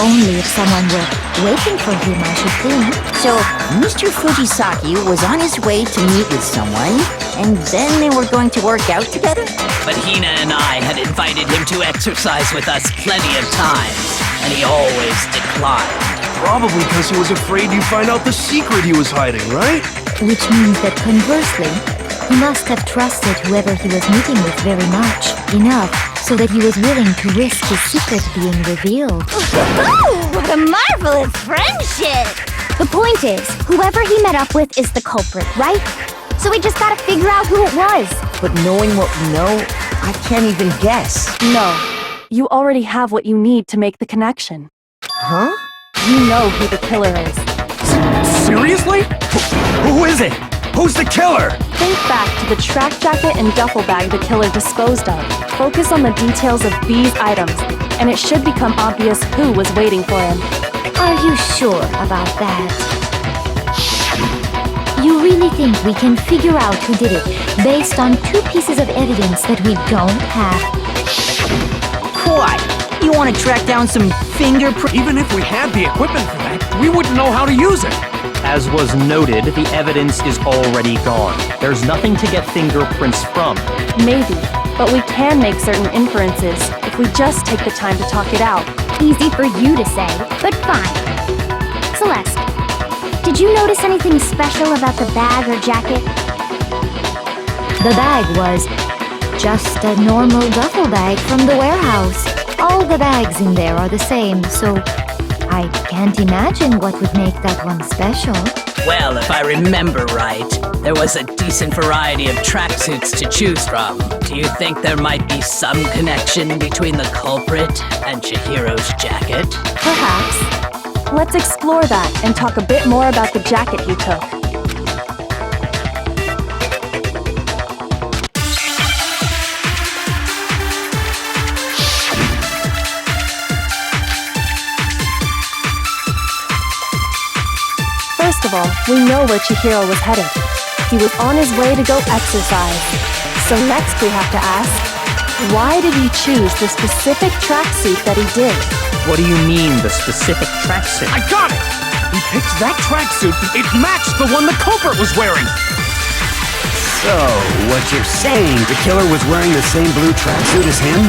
S11: Only if someone were waiting for him, I should think.
S1: So, Mr. Fujisaki was on his way to meet with someone, and then they were going to work out together?
S3: But Hina and I had invited him to exercise with us plenty of times, and he always declined.
S12: Probably because he was afraid you'd find out the secret he was hiding, right?
S11: Which means that conversely, he must have trusted whoever he was meeting with very much, enough so that he was willing to risk his secret being revealed.
S13: Ooh, what a marvelous friendship! The point is, whoever he met up with is the culprit, right? So we just gotta figure out who it was.
S6: But knowing what we know, I can't even guess.
S5: No, you already have what you need to make the connection.
S6: Huh?
S5: You know who the killer is.
S4: Seriously?
S9: Who is it? Who's the killer?
S5: Think back to the track jacket and duffel bag the killer disposed of. Focus on the details of these items, and it should become obvious who was waiting for him.
S11: Are you sure about that? You really think we can figure out who did it based on 2 pieces of evidence that we don't have?
S6: What? You want to track down some fingerprint?
S4: Even if we had the equipment for that, we wouldn't know how to use it.
S8: As was noted, the evidence is already gone. There's nothing to get fingerprints from.
S5: Maybe, but we can make certain inferences if we just take the time to talk it out.
S13: Easy for you to say, but fine. Celeste, did you notice anything special about the bag or jacket?
S11: The bag was just a normal duffel bag from the warehouse. All the bags in there are the same, so I can't imagine what would make that one special.
S3: Well, if I remember right, there was a decent variety of tracksuits to choose from. Do you think there might be some connection between the culprit and Chihiro's jacket?
S5: Perhaps. Let's explore that and talk a bit more about the jacket he took. First of all, we know where Chihiro was headed. He was on his way to go exercise. So next we have to ask, why did he choose the specific tracksuit that he did?
S8: What do you mean, the specific tracksuit?
S4: I got it! He picked that tracksuit. It matched the one the culprit was wearing.
S9: So, what you're saying, the killer was wearing the same blue tracksuit as him?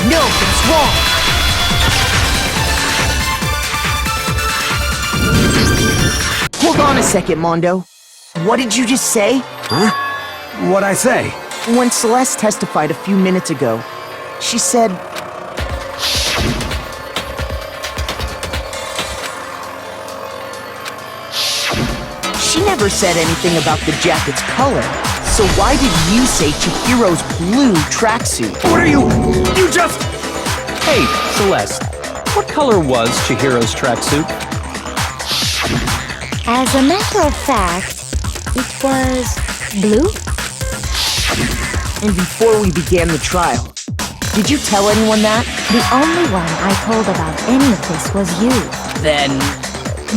S6: No, that's wrong! Hold on a second, Mondo. What did you just say?
S9: Huh? What'd I say?
S6: When Celeste testified a few minutes ago, she said... She never said anything about the jacket's color. So why did you say Chihiro's blue tracksuit?
S9: What are you... You just...
S8: Hey, Celeste, what color was Chihiro's tracksuit?
S11: As a matter of fact, it was blue.
S6: And before we began the trial, did you tell anyone that?
S11: The only one I told about any of this was you.
S3: Then,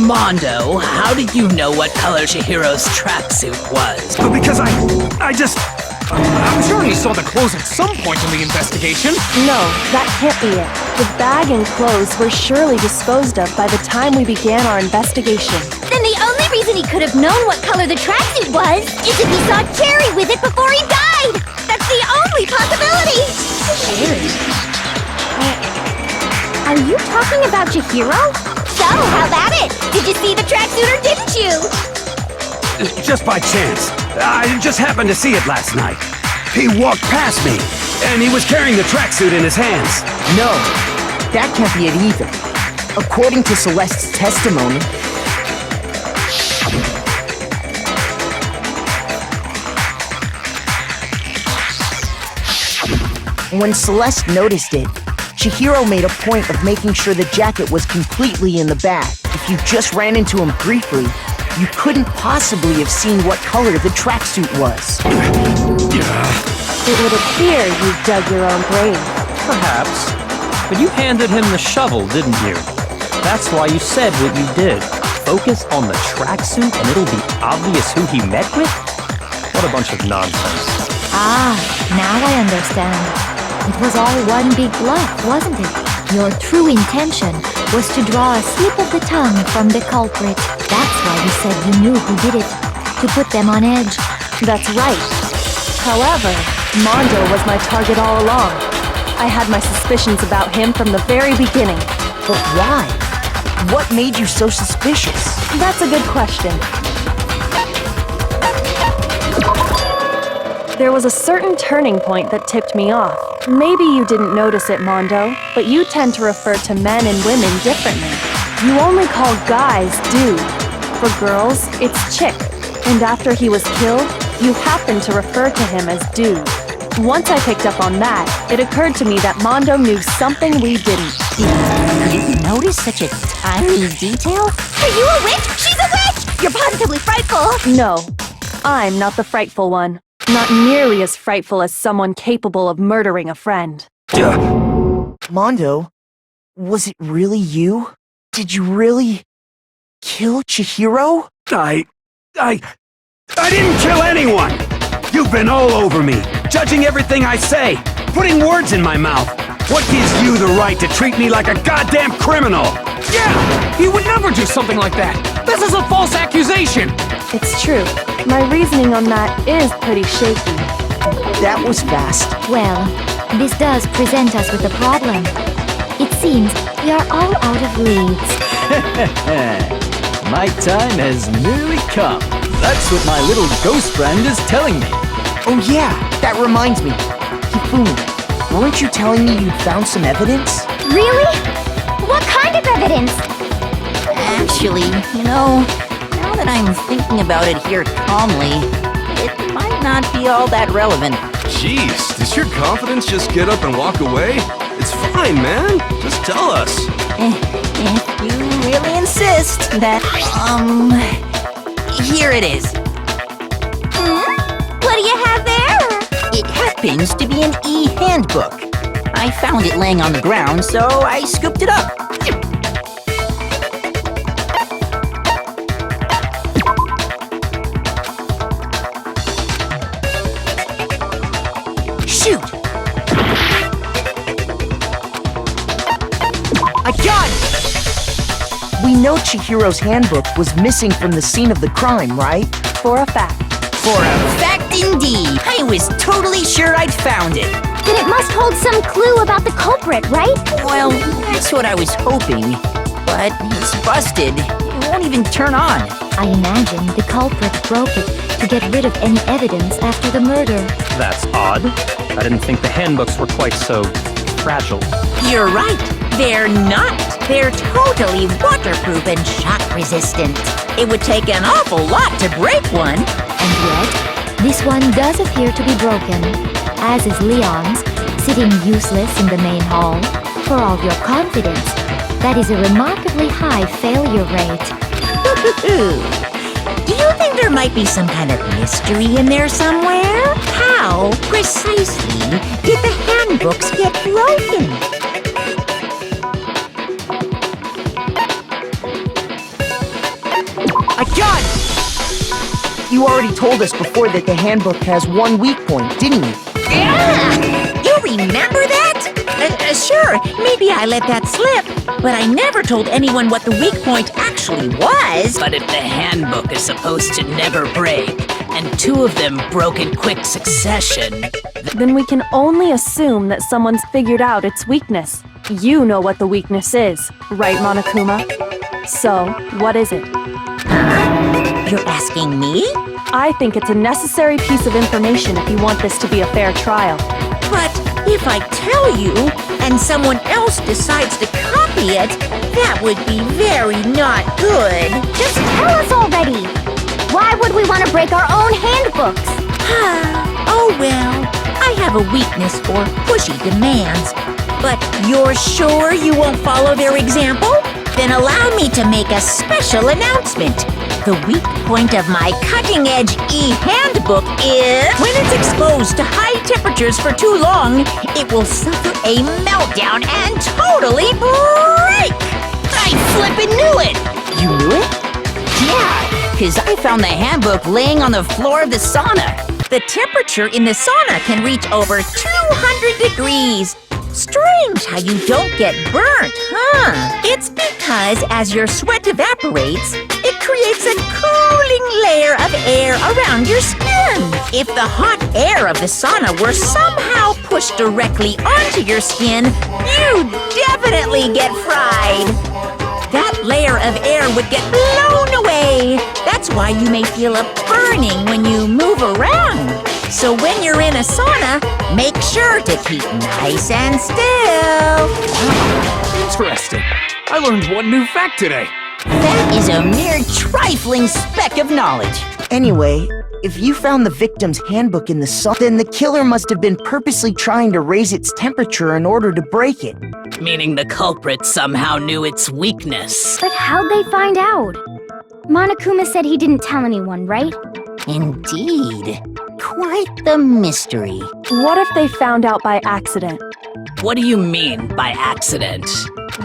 S3: Mondo, how did you know what color Chihiro's tracksuit was?
S9: Because I just...
S4: I'm sure he saw the clothes at some point in the investigation.
S5: No, that can't be it. The bag and clothes were surely disposed of by the time we began our investigation.
S13: Then the only reason he could have known what color the tracksuit was is if he saw Cherry with it before he died! That's the only possibility!
S11: Cherry?
S13: Are you talking about Chihiro? So, how about it? Did you see the tracksuit or didn't you?
S9: Just by chance. I just happened to see it last night. He walked past me, and he was carrying the tracksuit in his hands.
S6: No, that can't be it either. According to Celeste's testimony, when Celeste noticed it, Chihiro made a point of making sure the jacket was completely in the bag. If you just ran into him briefly, You couldn't possibly have seen what color the tracksuit was.
S5: It would appear you dug your own grave.
S8: Perhaps. But you handed him the shovel, didn't you? That's why you said what you did. Focus on the tracksuit and it'll be obvious who he met with? What a bunch of nonsense.
S11: Ah, now I understand. It was all one big bluff, wasn't it? Your true intention was to draw a slip of the tongue from the culprit. That's why you said you knew who did it, to put them on edge.
S5: That's right. However, Mondo was my target all along. I had my suspicions about him from the very beginning.
S6: But why? What made you so suspicious?
S5: That's a good question. There was a certain turning point that tipped me off. Maybe you didn't notice it, Mondo, but you tend to refer to men and women differently. You only call guys dude. For girls, it's chick. And after he was killed, you happened to refer to him as dude. Once I picked up on that, it occurred to me that Mondo knew something we didn't.
S1: Did you notice such a tiny detail?
S7: Are you a witch? She's a witch! You're positively frightful!
S5: No, I'm not the frightful one. Not nearly as frightful as someone capable of murdering a friend.
S6: Mondo, was it really you? Did you really kill Chihiro?
S9: I didn't kill anyone! You've been all over me, judging everything I say, putting words in my mouth. What gives you the right to treat me like a goddamn criminal?
S4: Yeah! He would never do something like that! This is a false accusation!
S5: It's true. My reasoning on that is pretty shaky.
S6: That was fast.
S11: Well, this does present us with a problem. It seems we are all out of leads.
S14: My time has nearly come. That's what my little ghost friend is telling me.
S6: Oh yeah, that reminds me. Hifumi, weren't you telling me you'd found some evidence?
S13: Really? What kind of evidence?
S1: Actually, now that I'm thinking about it here calmly, it might not be all that relevant.
S12: Jeez, does your confidence just get up and walk away? It's fine, man. Just tell us.
S1: If you really insist, here it is.
S7: What do you have there?
S1: It happens to be an e-handbook. I found it laying on the ground, so I scooped it up. Shoot!
S6: I got it! We know Chihiro's handbook was missing from the scene of the crime, right?
S5: For a fact.
S1: For a fact indeed! I was totally sure I'd found it.
S13: Then it must hold some clue about the culprit, right?
S1: Well, that's what I was hoping. But it's busted. It won't even turn on.
S11: I imagine the culprit broke it to get rid of any evidence after the murder.
S8: That's odd. I didn't think the handbooks were quite so fragile.
S1: You're right. They're not. They're totally waterproof and shock resistant. It would take an awful lot to break one.
S11: And yet, this one does appear to be broken, as is Leon's, sitting useless in the main hall. For all your confidence, that is a remarkably high failure rate.
S1: Do you think there might be some kind of mystery in there somewhere? How precisely did the handbooks get broken?
S6: I got it! You already told us before that the handbook has one weak point, didn't you?
S1: Yeah! You remember that? Sure, maybe I let that slip, but I never told anyone what the weak point actually was.
S3: But if the handbook is supposed to never break, and two of them broke in quick succession,
S5: then we can only assume that someone's figured out its weakness. You know what the weakness is, right, Monokuma? So, what is it?
S1: You're asking me?
S5: I think it's a necessary piece of information if you want this to be a fair trial.
S1: But if I tell you, and someone else decides to copy it, that would be very not good.
S13: Just tell us already! Why would we want to break our own handbooks?
S1: Oh well, I have a weakness for pushy demands. But you're sure you won't follow their example? Then allow me to make a special announcement. The weak point of my cutting-edge e-handbook is when it's exposed to high temperatures for too long, it will suffer a meltdown and totally break!
S2: I flippin' knew it! You knew it? Yeah, because I found the handbook laying on the floor of the sauna.
S1: The temperature in the sauna can reach over 200 degrees. Strange how you don't get burnt, huh? It's because as your sweat evaporates, it creates a cooling layer of air around your skin. If the hot air of the sauna were somehow pushed directly onto your skin, you'd definitely get fried. That layer of air would get blown away. That's why you may feel a burning when you move around. So when you're in a sauna, make sure to keep nice and still.
S4: Interesting. I learned one new fact today.
S2: That is a mere trifling speck of knowledge.
S6: Anyway, if you found the victim's handbook in the sauna, then the killer must have been purposely trying to raise its temperature in order to break it.
S3: Meaning the culprit somehow knew its weakness.
S13: But how'd they find out? Monokuma said he didn't tell anyone, right?
S2: Indeed. Quite the mystery.
S5: What if they found out by accident?
S3: What do you mean by accident?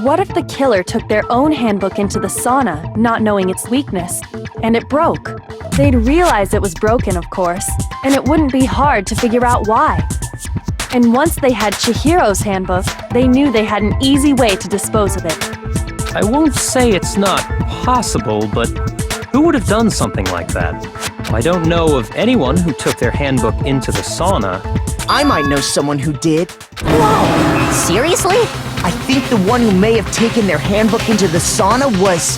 S5: What if the killer took their own handbook into the sauna, not knowing its weakness, and it broke? They'd realize it was broken, of course, and it wouldn't be hard to figure out why. And once they had Chihiro's handbook, they knew they had an easy way to dispose of it.
S8: I won't say it's not possible, but who would have done something like that? I don't know of anyone who took their handbook into the sauna.
S6: I might know someone who did.
S2: Whoa! Seriously?
S6: I think the one who may have taken their handbook into the sauna was...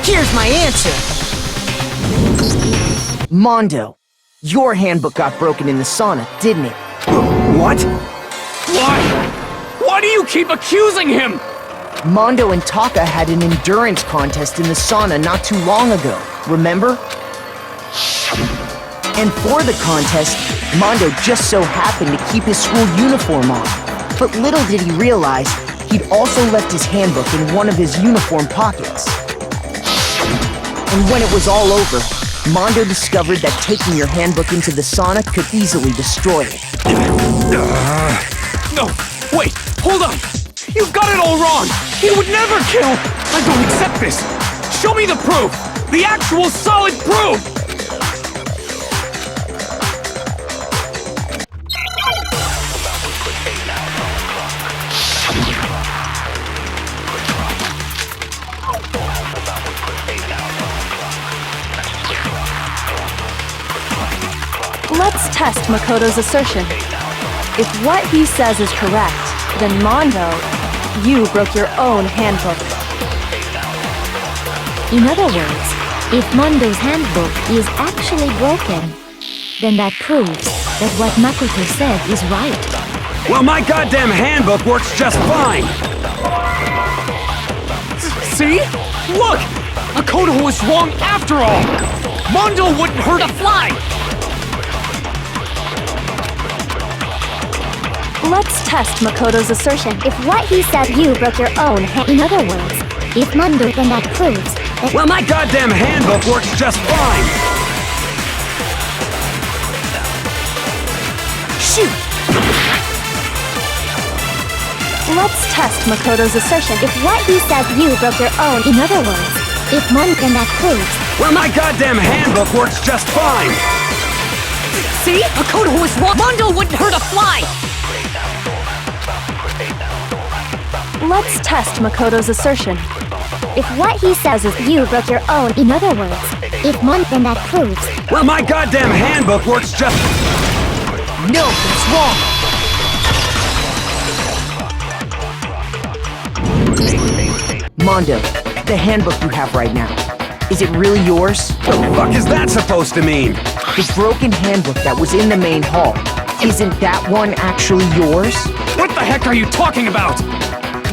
S6: Here's my answer! Mondo, your handbook got broken in the sauna, didn't it?
S9: What?
S4: Why? Why do you keep accusing him?
S6: Mondo and Taka had an endurance contest in the sauna not too long ago, remember? And for the contest, Mondo just so happened to keep his school uniform on. But little did he realize, he'd also left his handbook in one of his uniform pockets. And when it was all over, Mondo discovered that taking your handbook into the sauna could easily destroy it.
S4: No, wait, hold on! You've got it all wrong! He would never kill! I don't accept this! Show me the proof! The actual solid proof!
S5: Let's test Makoto's assertion. If what he says is correct, then Mondo, you broke your own handbook.
S11: In other words, if Mondo's handbook is actually broken, then that proves that what Makoto said is right.
S9: Well, my goddamn handbook works just fine!
S4: See? Look! Makoto was wrong after all! Mondo wouldn't hurt a fly!
S5: Let's test Makoto's assertion.
S13: If what he said you broke your own
S11: In other words, if Mondo, then that proves that...
S9: Well, my goddamn handbook works just fine!
S5: Shoot! Let's test Makoto's assertion.
S13: If what he said you broke your own
S11: In other words, if Mondo, then that proves...
S9: Well, my goddamn handbook works just fine!
S2: See? Makoto was wrong. Mondo wouldn't hurt a fly!
S5: Let's test Makoto's assertion.
S13: If what he says is you broke your own
S11: In other words, if Mondo, then that proves...
S9: Well, my goddamn handbook works just...
S6: No, that's wrong! Mondo, the handbook you have right now, is it really yours?
S9: What the fuck is that supposed to mean?
S6: The broken handbook that was in the main hall, isn't that one actually yours?
S4: What the heck are you talking about?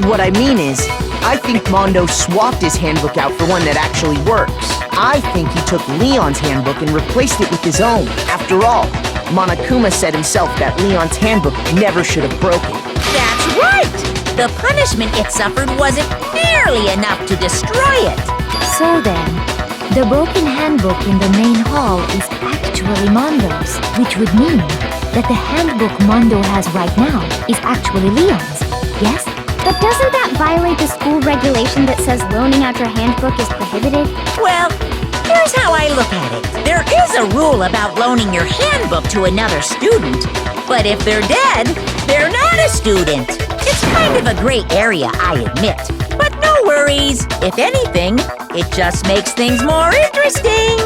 S6: What I mean is, I think Mondo swapped his handbook out for one that actually works. I think he took Leon's handbook and replaced it with his own. After all, Monokuma said himself that Leon's handbook never should have broken.
S1: That's right! The punishment it suffered wasn't nearly enough to destroy it.
S11: So then, the broken handbook in the main hall is actually Mondo's, which would mean that the handbook Mondo has right now is actually Leon's, yes?
S13: But doesn't that violate the school regulation that says loaning out your handbook is prohibited?
S1: Well, here's how I look at it. There is a rule about loaning your handbook to another student, but if they're dead, they're not a student. It's kind of a gray area, I admit. But no worries. If anything, it just makes things more interesting.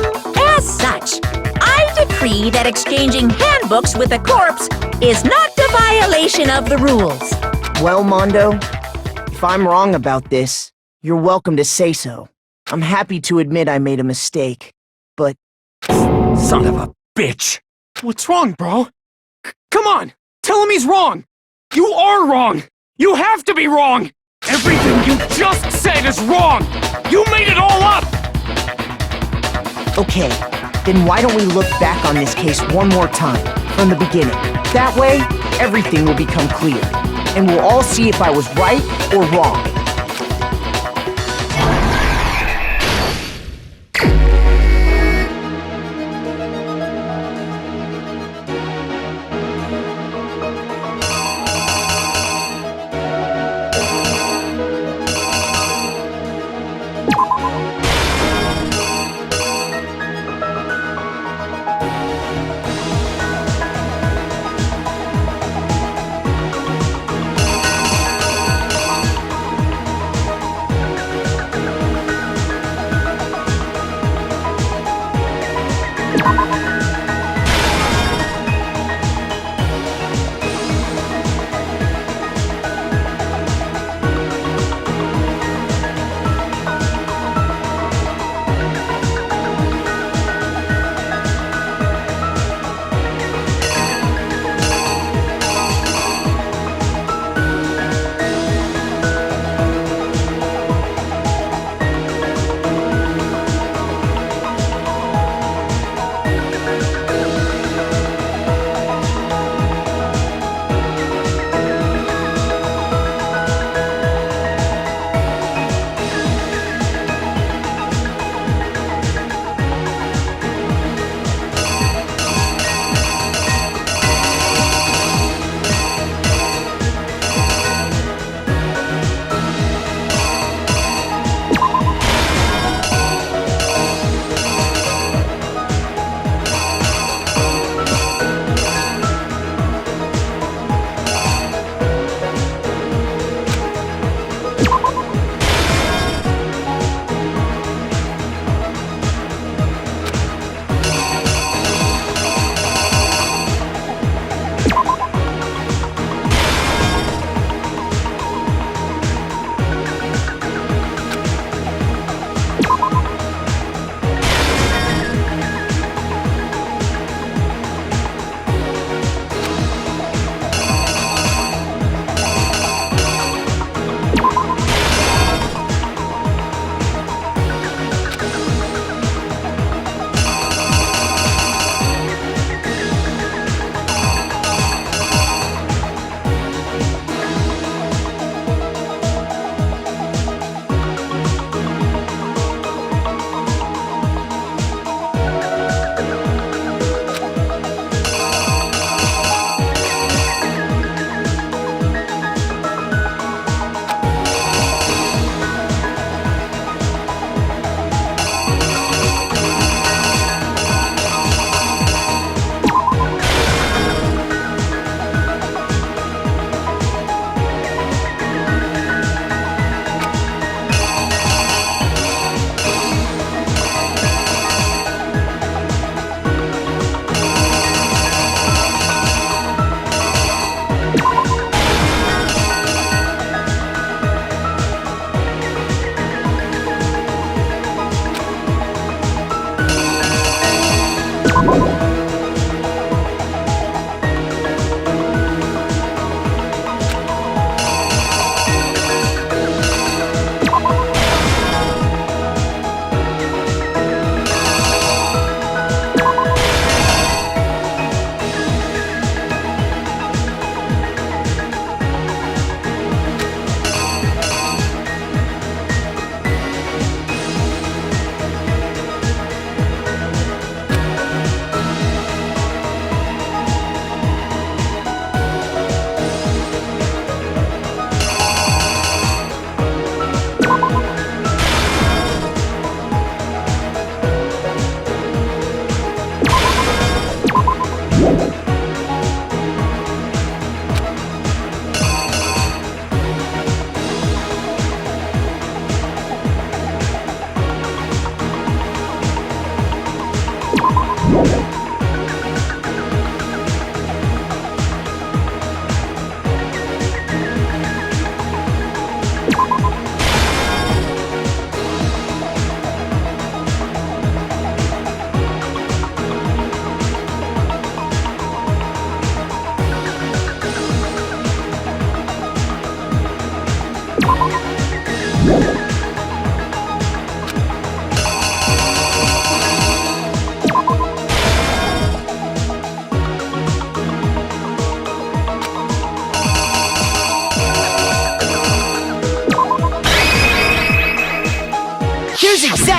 S1: As such, I decree that exchanging handbooks with a corpse is not a violation of the rules.
S6: Well, Mondo, if I'm wrong about this, you're welcome to say so. I'm happy to admit I made a mistake, but...
S4: Son of a bitch! What's wrong, bro? Come on! Tell him he's wrong! You are wrong! You have to be wrong! Everything you just said is wrong! You made it all up!
S6: Okay, then why don't we look back on this case one more time, from the beginning? That way, everything will become clear, and we'll all see if I was right or wrong.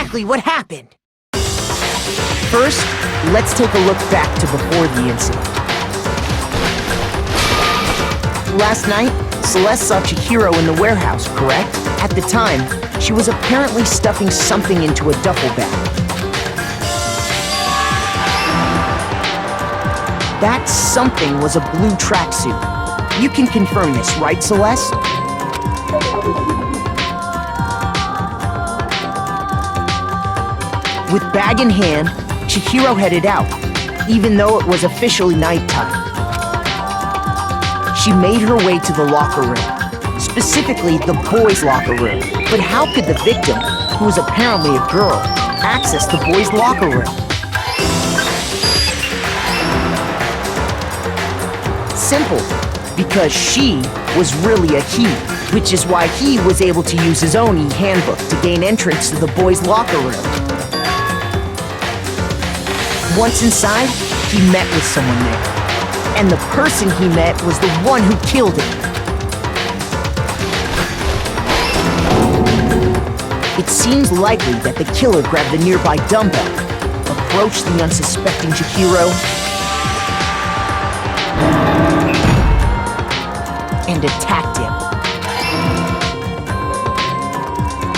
S6: exactly what happened. First, let's take a look back to before the incident. Last night, Celeste saw Chihiro in the warehouse, correct? At the time, she was apparently stuffing something into a duffel bag. That something was a blue tracksuit. You can confirm this, right, Celeste? With bag in hand, Chihiro headed out, even though it was officially nighttime. She made her way to the locker room, specifically the boys' locker room. But how could the victim, who was apparently a girl, access the boys' locker room? Simple, because she was really a he, which is why he was able to use his own e-handbook to gain entrance to the boys' locker room. Once inside, he met with someone there, and the person he met was the one who killed him. It seems likely that the killer grabbed the nearby dumbbell, approached the unsuspecting Chihiro, and attacked him.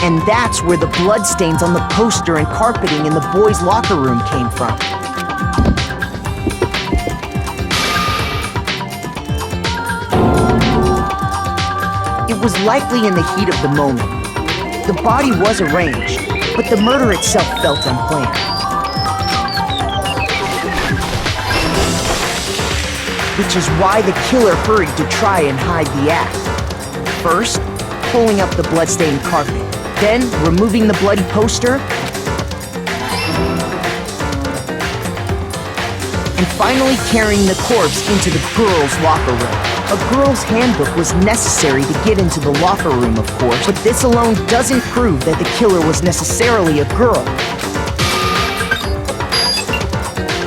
S6: And that's where the bloodstains on the poster and carpeting in the boys' locker room came from. It was likely in the heat of the moment. The body was arranged, but the murder itself felt unplanned. Which is why the killer hurried to try and hide the act. First, pulling up the bloodstained carpet, then removing the bloody poster, and finally carrying the corpse into the girls' locker room. A girl's handbook was necessary to get into the locker room, of course, but this alone doesn't prove that the killer was necessarily a girl.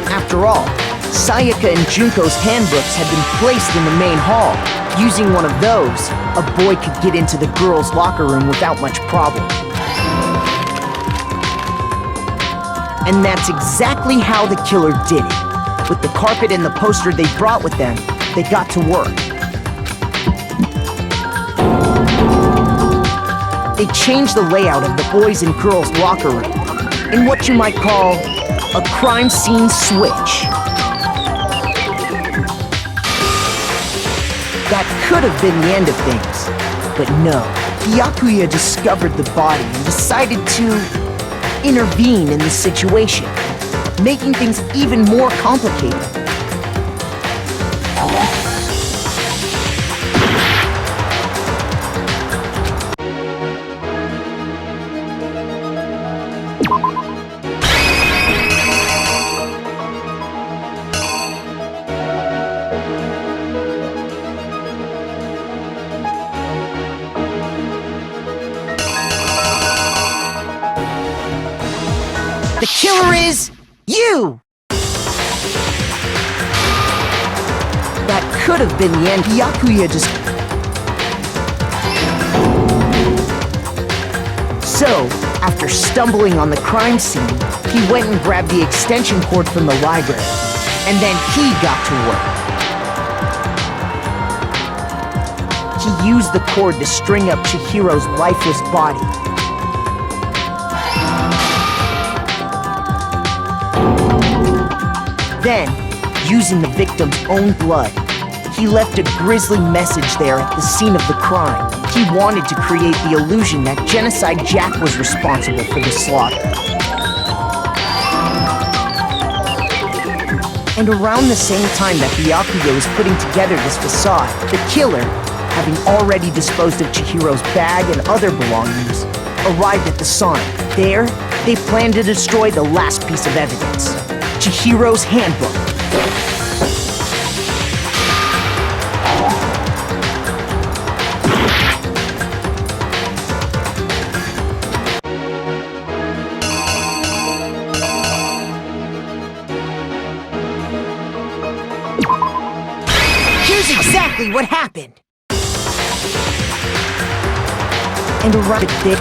S6: After all, Sayaka and Junko's handbooks had been placed in the main hall. Using one of those, a boy could get into the girls' locker room without much problem. And that's exactly how the killer did it. With the carpet and the poster they brought with them, they got to work. They changed the layout of the boys' and girls' locker room in what you might call a crime scene switch. That could have been the end of things, but no. The Yakuza discovered the body and decided to intervene in the situation, making things even more complicated. The killer is you! That could have been the end. Yakuza just... So, after stumbling on the crime scene, he went and grabbed the extension cord from the library. And then he got to work. He used the cord to string up Chihiro's lifeless body. Then, using the victim's own blood, he left a grisly message there at the scene of the crime. He wanted to create the illusion that Genocide Jack was responsible for the slaughter. And around the same time that the Yakuza was putting together this facade, the killer, having already disposed of Chihiro's bag and other belongings, arrived at the sign. There, they planned to destroy the last piece of evidence. Chihiro's handbook. Here's exactly what happened. And around it.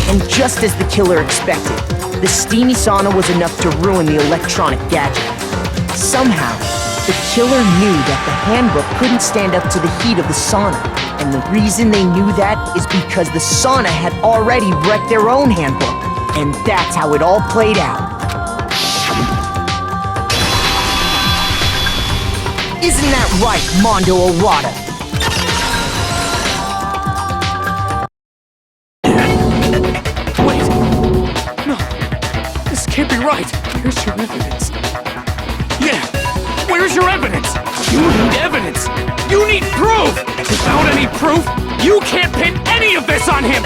S6: And just as the killer expected, the steamy sauna was enough to ruin the electronic gadget. Somehow, the killer knew that the handbook couldn't stand up to the heat of the sauna. And the reason they knew that is because the sauna had already wrecked their own handbook. And that's how it all played out. Isn't that right, Mondo Arata?
S4: Wait! No! This can't be right! Here's your evidence. Yeah! Where's your evidence? You need evidence! You need proof! Without any proof, you can't pin any of this on him!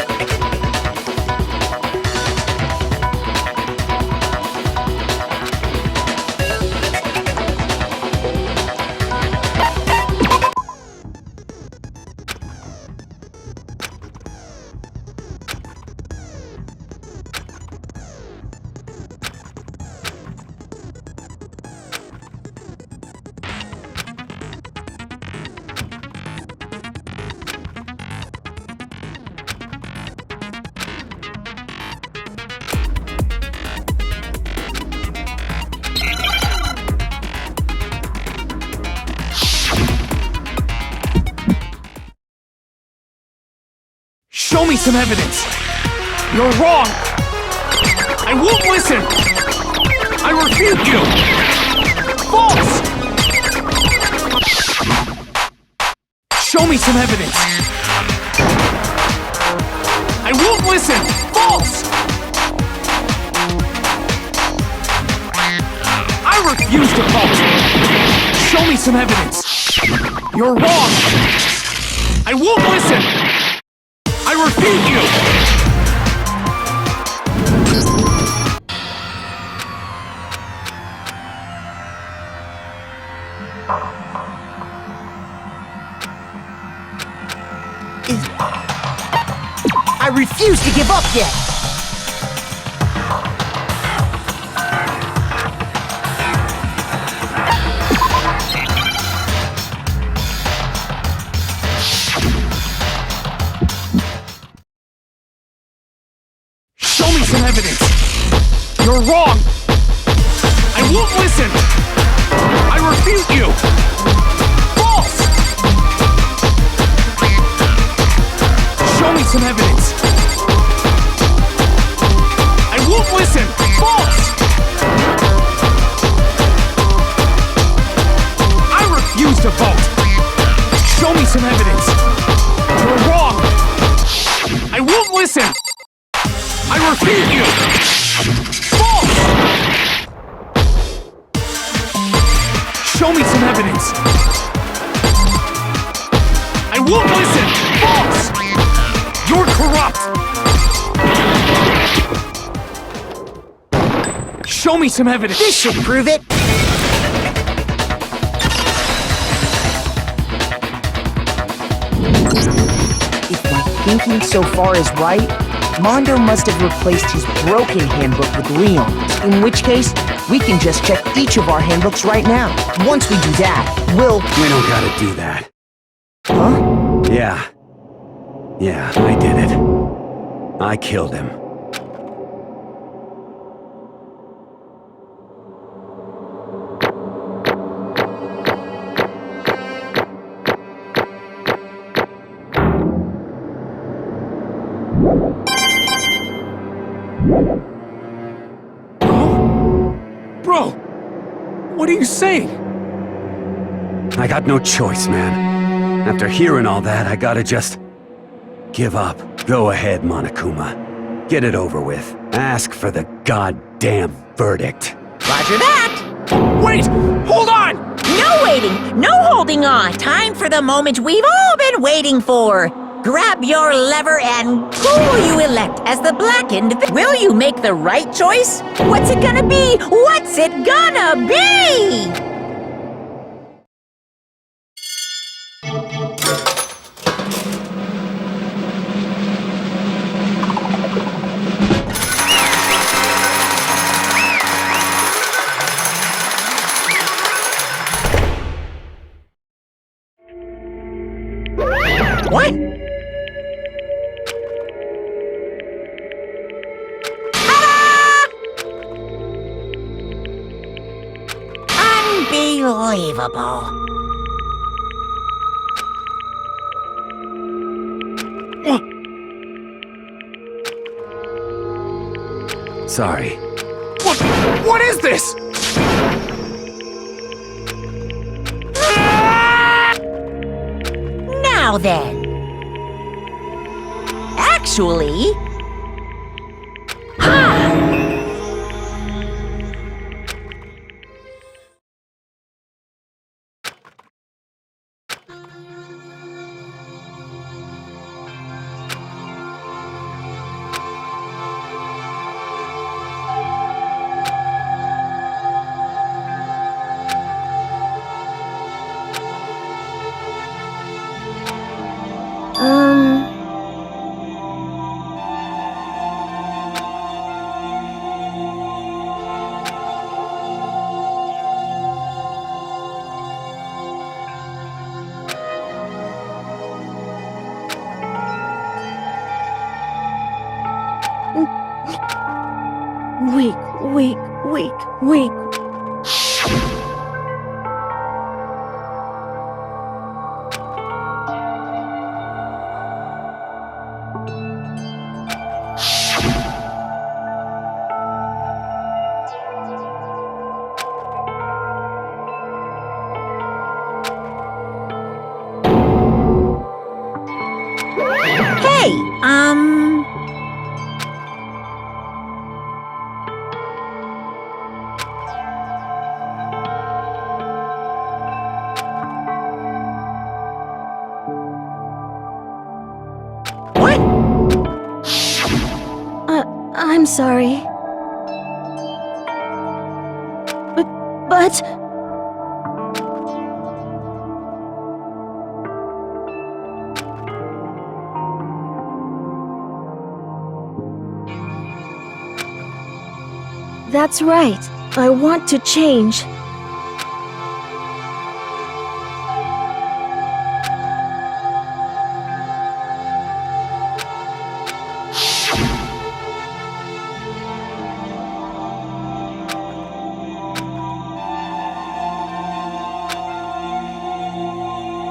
S4: Show me some evidence! You're wrong! I won't listen! I refute you! False! Show me some evidence! I won't listen! False! I refuse to vote! Show me some evidence! You're wrong! I won't listen! I refute you!
S6: I refuse to give up yet!
S4: Show me some evidence! You're wrong! I won't listen! I refute you! False! Show me some evidence! I won't listen! False! I refuse to vote! Show me some evidence! You're wrong! I won't listen! I refute you! False! Show me some evidence! I won't listen! False! You're corrupt! Show me some evidence!
S6: This should prove it! If my thinking so far is right, Mondo must have replaced his broken handbook with Leon's, in which case, we can just check each of our handbooks right now. Once we do that, we'll...
S9: We don't gotta do that.
S6: Huh?
S9: Yeah. Yeah, I did it. I killed him.
S4: Bro! What are you saying?
S9: I got no choice, man. After hearing all that, I gotta just... give up. Go ahead, Monokuma. Get it over with. Ask for the goddamn verdict.
S1: Roger that!
S4: Wait! Hold on!
S1: No waiting! No holding on! Time for the moment we've all been waiting for! Grab your lever and who will you elect as the blackened? Will you make the right choice? What's it gonna be? What's it gonna be? What? Unbelievable.
S9: Sorry.
S4: What is this?
S1: Now then. Actually...
S5: Weak.
S1: Hey, What?
S5: I'm sorry. But... That's right. I want to change.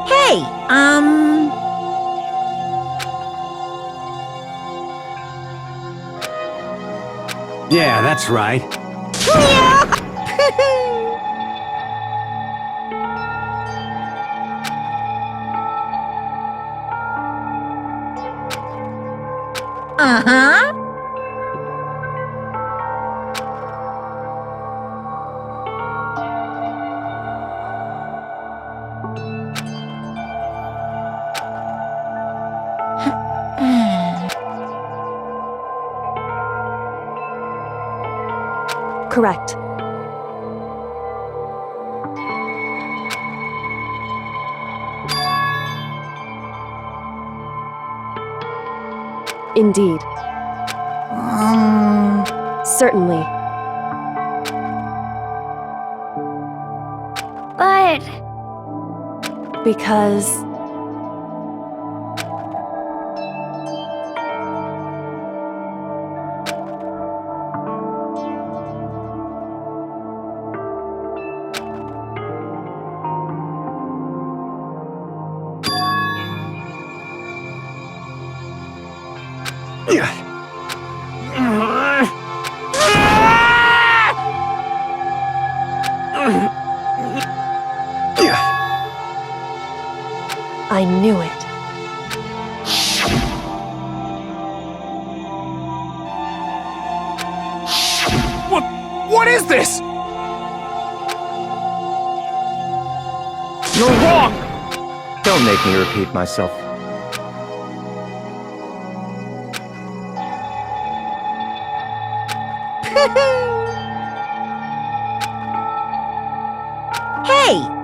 S1: Hey,
S9: Yeah, that's right.
S1: Uh-huh.
S5: Correct. Indeed. Certainly.
S13: But...
S5: Because... I knew it.
S4: What is this? You're wrong!
S8: Don't make me repeat myself.
S1: Hey,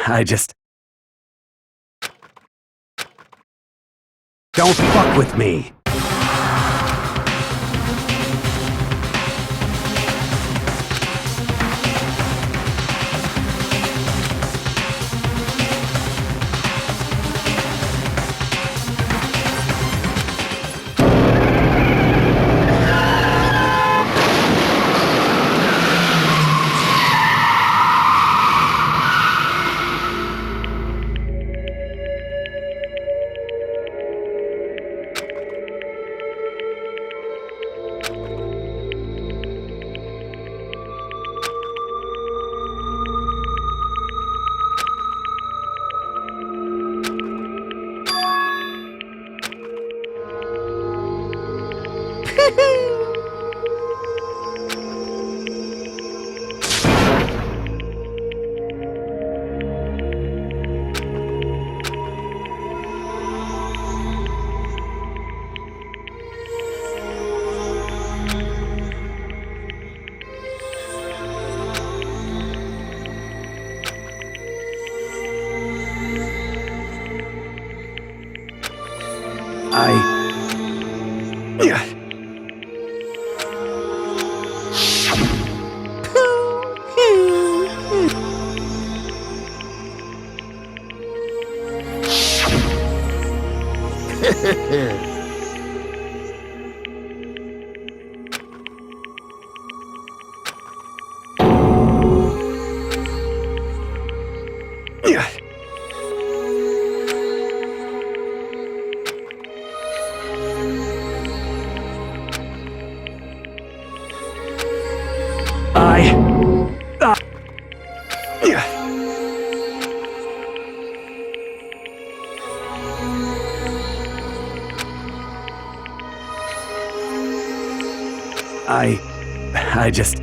S9: I just... Don't fuck with me! I just...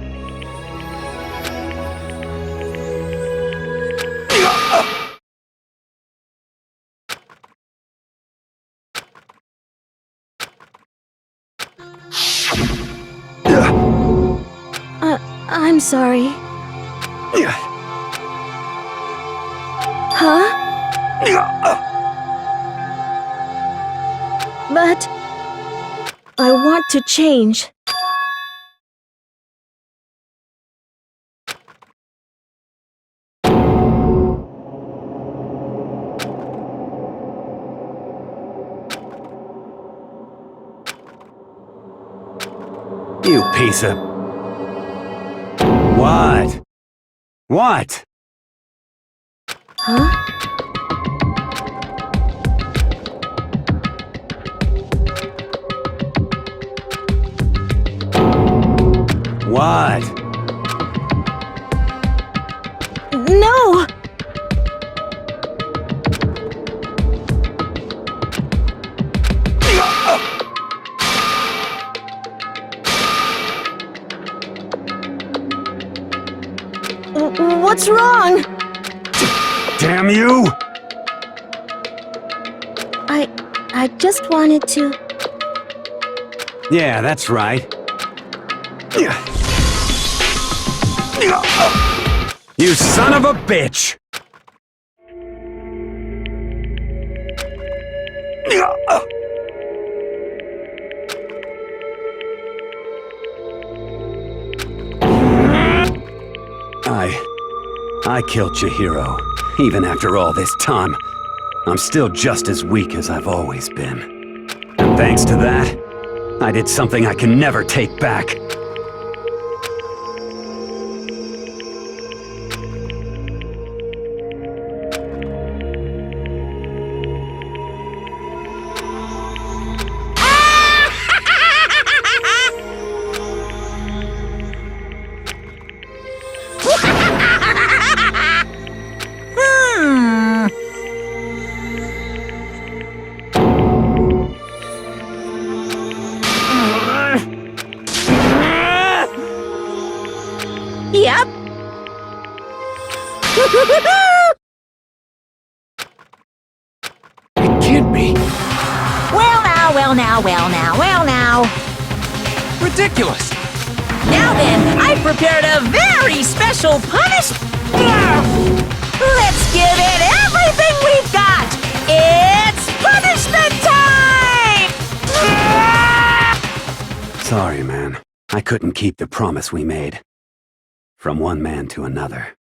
S5: I'm sorry. Huh? But... I want to change.
S9: You piece of... What? What?
S5: Huh?
S9: What?
S5: No! What's wrong?
S9: Damn you!
S5: I just wanted to...
S9: Yeah, that's right. You son of a bitch! I killed Chihiro. Even after all this time, I'm still just as weak as I've always been. And thanks to that, I did something I can never take back.
S1: Yep.
S4: It can't be.
S1: Well now.
S4: Ridiculous!
S1: Now then, I've prepared a very special punishment. Let's give it everything we've got. It's punishment time!
S9: Sorry, man. I couldn't keep the promise we made. From one man to another.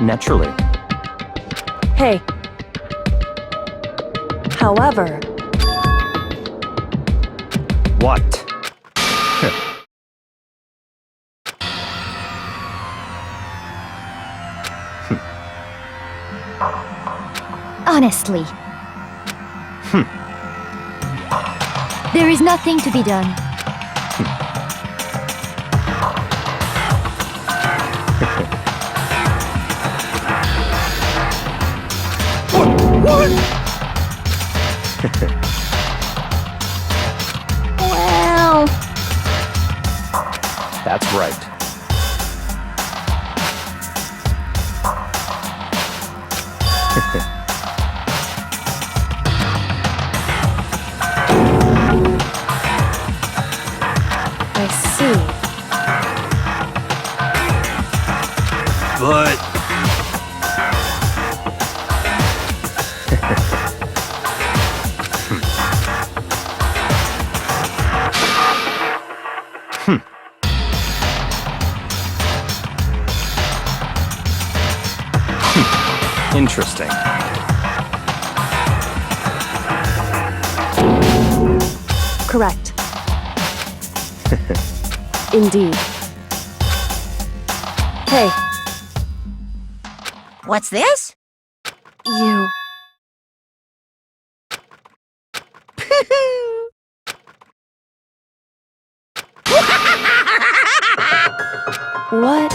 S8: Naturally.
S5: Hey. However,
S8: What?
S11: Honestly. There is nothing to be done.
S5: well,
S8: That's right.
S5: I see.
S9: But...
S8: Interesting.
S5: Correct. Indeed. Hey,
S1: What's this?
S5: you. What?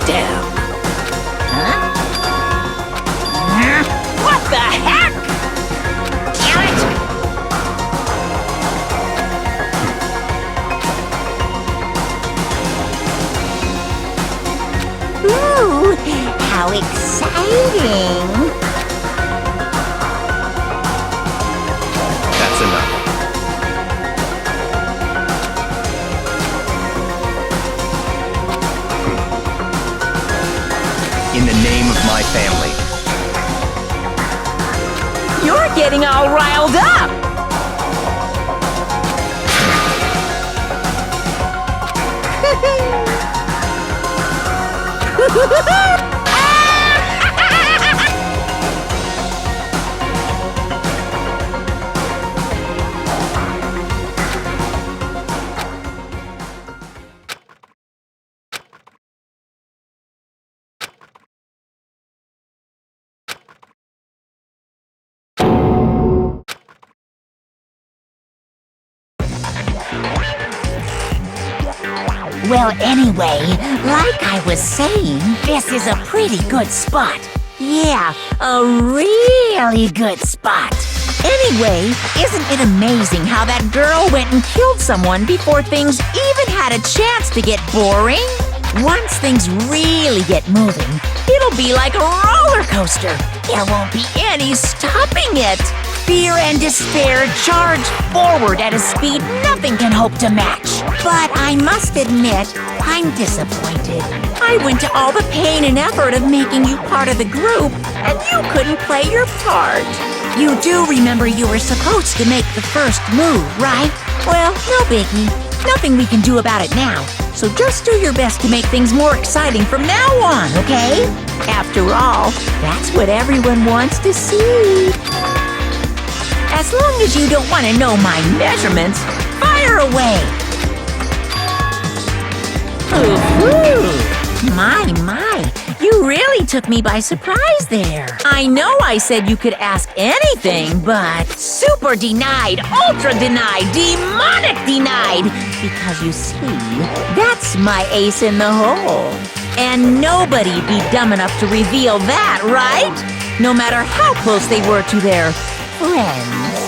S3: Damn.
S1: What the heck? Damn it! Ooh, how exciting!
S8: That's enough. in the name of my family.
S2: You're getting all riled up!
S1: Well, anyway, like I was saying, this is a pretty good spot. Yeah, a really good spot. Anyway, isn't it amazing how that girl went and killed someone before things even had a chance to get boring? Once things really get moving, it'll be like a roller coaster. There won't be any stopping it. Fear and despair charge forward at a speed nothing can hope to match. But I must admit, I'm disappointed. I went to all the pain and effort of making you part of the group, and you couldn't play your part. You do remember you were supposed to make the first move, right? Well, no biggie. Nothing we can do about it now. So just do your best to make things more exciting from now on, okay? After all, that's what everyone wants to see. As long as you don't want to know my measurements, fire away! Ooh, my, you really took me by surprise there. I know I said you could ask anything, but super denied, ultra denied, demonic denied. Because you see, that's my ace in the hole. And nobody'd be dumb enough to reveal that, right? No matter how close they were to their friends.